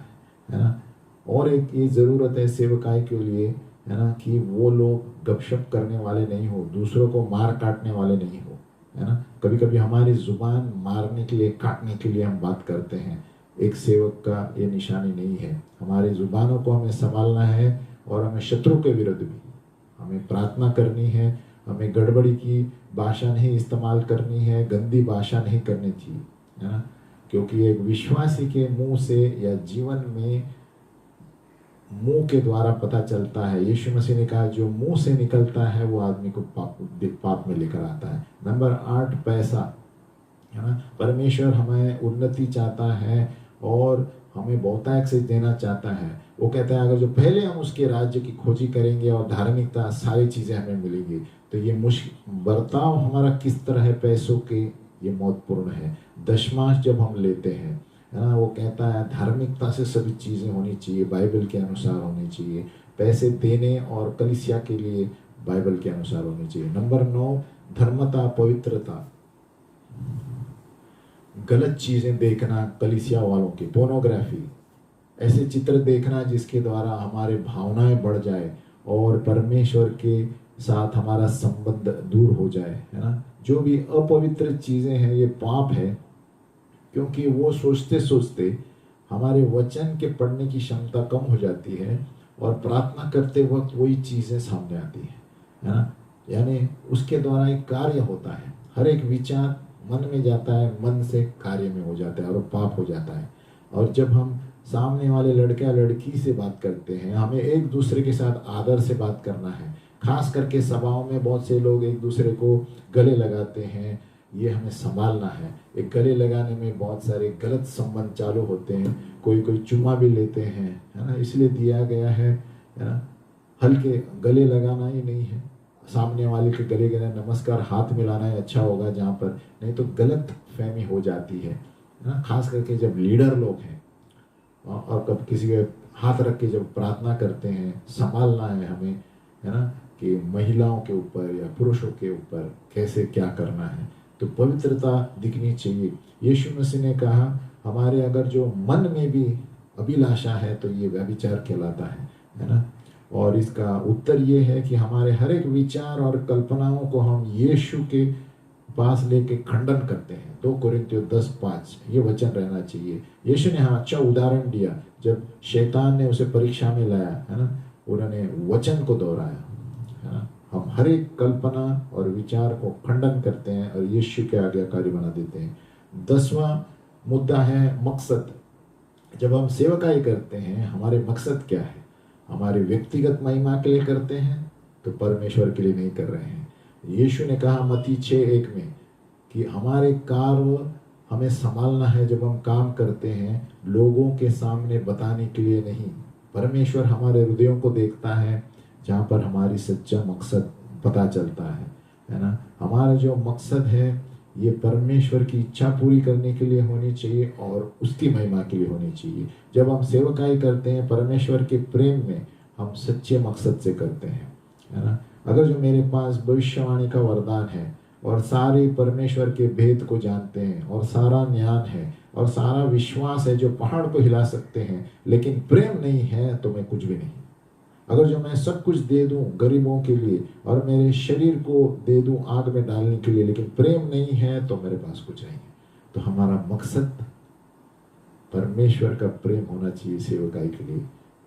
S1: है ना? और एक ये ज़रूरत है सेवकाई के लिए, है ना, कि वो लोग गपशप करने वाले नहीं हो, दूसरों को मार काटने वाले नहीं हो, है ना? कभी कभी हमारी ज़ुबान मारने के लिए, काटने के लिए हम बात करते हैं। एक सेवक का ये निशानी नहीं है। हमारी ज़ुबानों को हमें संभालना है और हमें शत्रु के विरुद्ध भी हमें प्रार्थना करनी है। हमें गड़बड़ी की भाषा नहीं इस्तेमाल करनी है, गंदी भाषा नहीं करनी चाहिए, है ना? क्योंकि एक विश्वासी के मुंह से या जीवन में मुंह के द्वारा पता चलता है। यीशु मसीह ने कहा जो मुंह से निकलता है वो आदमी को पाप में लेकर आता है। नंबर 8, पैसा, है ना? परमेश्वर हमें उन्नति चाहता है और हमें बहुतायत से देना चाहता है। वो कहता है अगर जो पहले हम उसके राज्य की खोजी करेंगे और धार्मिकता, सारी चीज़ें हमें मिलेंगी। तो ये बर्ताव हमारा किस तरह है पैसों के, ये महत्वपूर्ण है। दशमांश जब हम लेते हैं, है ना, वो कहता है धार्मिकता से सभी चीज़ें होनी चाहिए, बाइबल के अनुसार होनी चाहिए। पैसे देने और कलीसिया के लिए बाइबल के अनुसार होनी चाहिए। नंबर 9, धर्मता, पवित्रता। गलत चीज़ें देखना, कलीसिया वालों की पोर्नोग्राफी, ऐसे चित्र देखना जिसके द्वारा हमारे भावनाएं बढ़ जाए और परमेश्वर के साथ हमारा संबंध दूर हो जाए, है ना? जो भी अपवित्र चीज़ें हैं ये पाप है, क्योंकि वो सोचते सोचते हमारे वचन के पढ़ने की क्षमता कम हो जाती है और प्रार्थना करते वक्त वही चीज़ें सामने आती है ना? यानी उसके द्वारा एक कार्य होता है, हर एक विचार मन में जाता है, मन से कार्य में हो जाता है और पाप हो जाता है। और जब हम सामने वाले लड़का लड़की से बात करते हैं, हमें एक दूसरे के साथ आदर से बात करना है। खास करके सभाओं में बहुत से लोग एक दूसरे को गले लगाते हैं, ये हमें संभालना है। एक गले लगाने में बहुत सारे गलत संबंध चालू होते हैं, कोई कोई चुम्मा भी लेते हैं, है ना? इसलिए दिया गया है ना? हल्के गले लगाना ही नहीं है, सामने वाले के गले गले नमस्कार, हाथ मिलाना ही अच्छा होगा जहाँ पर, नहीं तो गलत फहमी हो जाती है ना? खास करके जब लीडर लोग हैं और कब किसी के हाथ रख के जब प्रार्थना करते हैं, संभालना है हमें, है ना, कि महिलाओं के ऊपर या पुरुषों के ऊपर कैसे क्या करना है। तो पवित्रता दिखनी चाहिए। यीशु मसीह ने कहा हमारे अगर जो मन में भी अभिलाषा है तो ये व्यभिचार कहलाता है ना? और इसका उत्तर ये है कि हमारे हर एक विचार और कल्पनाओं को हम यीशु के पास लेके खंडन करते हैं। 2 कोरिन्थियों 10:5 ये वचन रहना चाहिए। यीशु ने हाँ अच्छा उदाहरण दिया, जब शैतान ने उसे परीक्षा में लाया, है ना, उन्होंने वचन को दोहराया, है ना? हम हर एक कल्पना और विचार को खंडन करते हैं और यीशु के आज्ञाकारी बना देते हैं। 10वां मुद्दा है मकसद। जब हम सेवकाई करते हैं, हमारे मकसद क्या है? हमारे व्यक्तिगत महिमा के लिए करते हैं तो परमेश्वर के लिए नहीं कर रहे हैं। यीशु ने कहा मत्ती 6:1 में कि हमारे कार्य हमें संभालना है जब हम काम करते हैं, लोगों के सामने बताने के लिए नहीं। परमेश्वर हमारे हृदयों को देखता है, जहाँ पर हमारी सच्चा मकसद पता चलता है ना? हमारा जो मकसद है ये परमेश्वर की इच्छा पूरी करने के लिए होनी चाहिए और उसकी महिमा के लिए होनी चाहिए। जब हम सेवकाई करते हैं परमेश्वर के प्रेम में, हम सच्चे मकसद से करते हैं, है ना। अगर जो मेरे पास भविष्यवाणी का वरदान है और सारे परमेश्वर के भेद को जानते हैं और सारा ज्ञान है और सारा विश्वास है जो पहाड़ को हिला सकते हैं, लेकिन प्रेम नहीं है तो मैं कुछ भी नहीं। अगर जो मैं सब कुछ दे दूं गरीबों के लिए और मेरे शरीर को दे दूं आग में डालने के लिए, लेकिन प्रेम नहीं है तो मेरे पास कुछ नहीं है। तो हमारा मकसद परमेश्वर का प्रेम होना चाहिए सेवकाई के लिए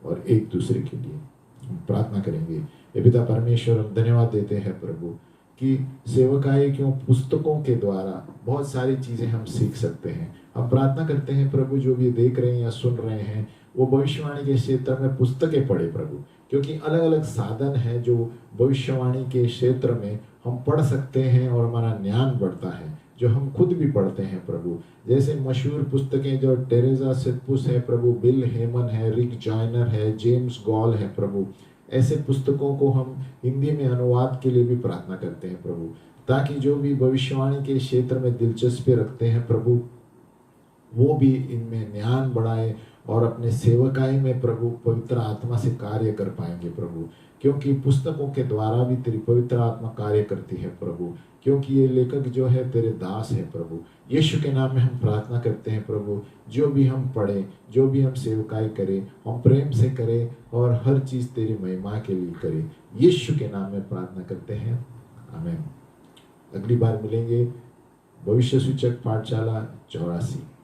S1: और एक दूसरे के लिए। हम प्रार्थना करेंगे। हे पिता परमेश्वर, हम धन्यवाद देते हैं प्रभु कि सेवकाई क्यों पुस्तकों के द्वारा बहुत सारी चीजें हम सीख सकते हैं। हम प्रार्थना करते हैं प्रभु, जो भी देख रहे हैं या सुन रहे हैं वो भविष्यवाणी के क्षेत्र में पुस्तकें पढ़े प्रभु, क्योंकि अलग अलग साधन है जो भविष्यवाणी के क्षेत्र में हम पढ़ सकते हैं और हमारा ज्ञान बढ़ता है, जो हम खुद भी पढ़ते हैं प्रभु। जैसे मशहूर पुस्तकें जो टेरेसा सिटपुस है प्रभु, बिल हेमन है, रिक जॉयनर है, जेम्स गॉल है प्रभु, ऐसे पुस्तकों को हम हिंदी में अनुवाद के लिए भी प्रार्थना करते हैं प्रभु, ताकि जो भी भविष्यवाणी के क्षेत्र में दिलचस्पी रखते हैं प्रभु, वो भी इनमें ज्ञान बढ़ाए और अपने सेवकाई में प्रभु पवित्र आत्मा से कार्य कर पाएंगे प्रभु, क्योंकि पुस्तकों के द्वारा भी तेरी पवित्र आत्मा कार्य करती है प्रभु, क्योंकि ये लेखक जो है तेरे दास है प्रभु। यीशु के नाम में हम प्रार्थना करते हैं प्रभु, जो भी हम पढ़ें, जो भी हम सेवकाई करें, हम प्रेम से करें और हर चीज़ तेरी महिमा के लिए करें। यीशु के नाम में प्रार्थना करते हैं, आमीन। अगली बार मिलेंगे। भविष्य सूचक पाठशाला 84।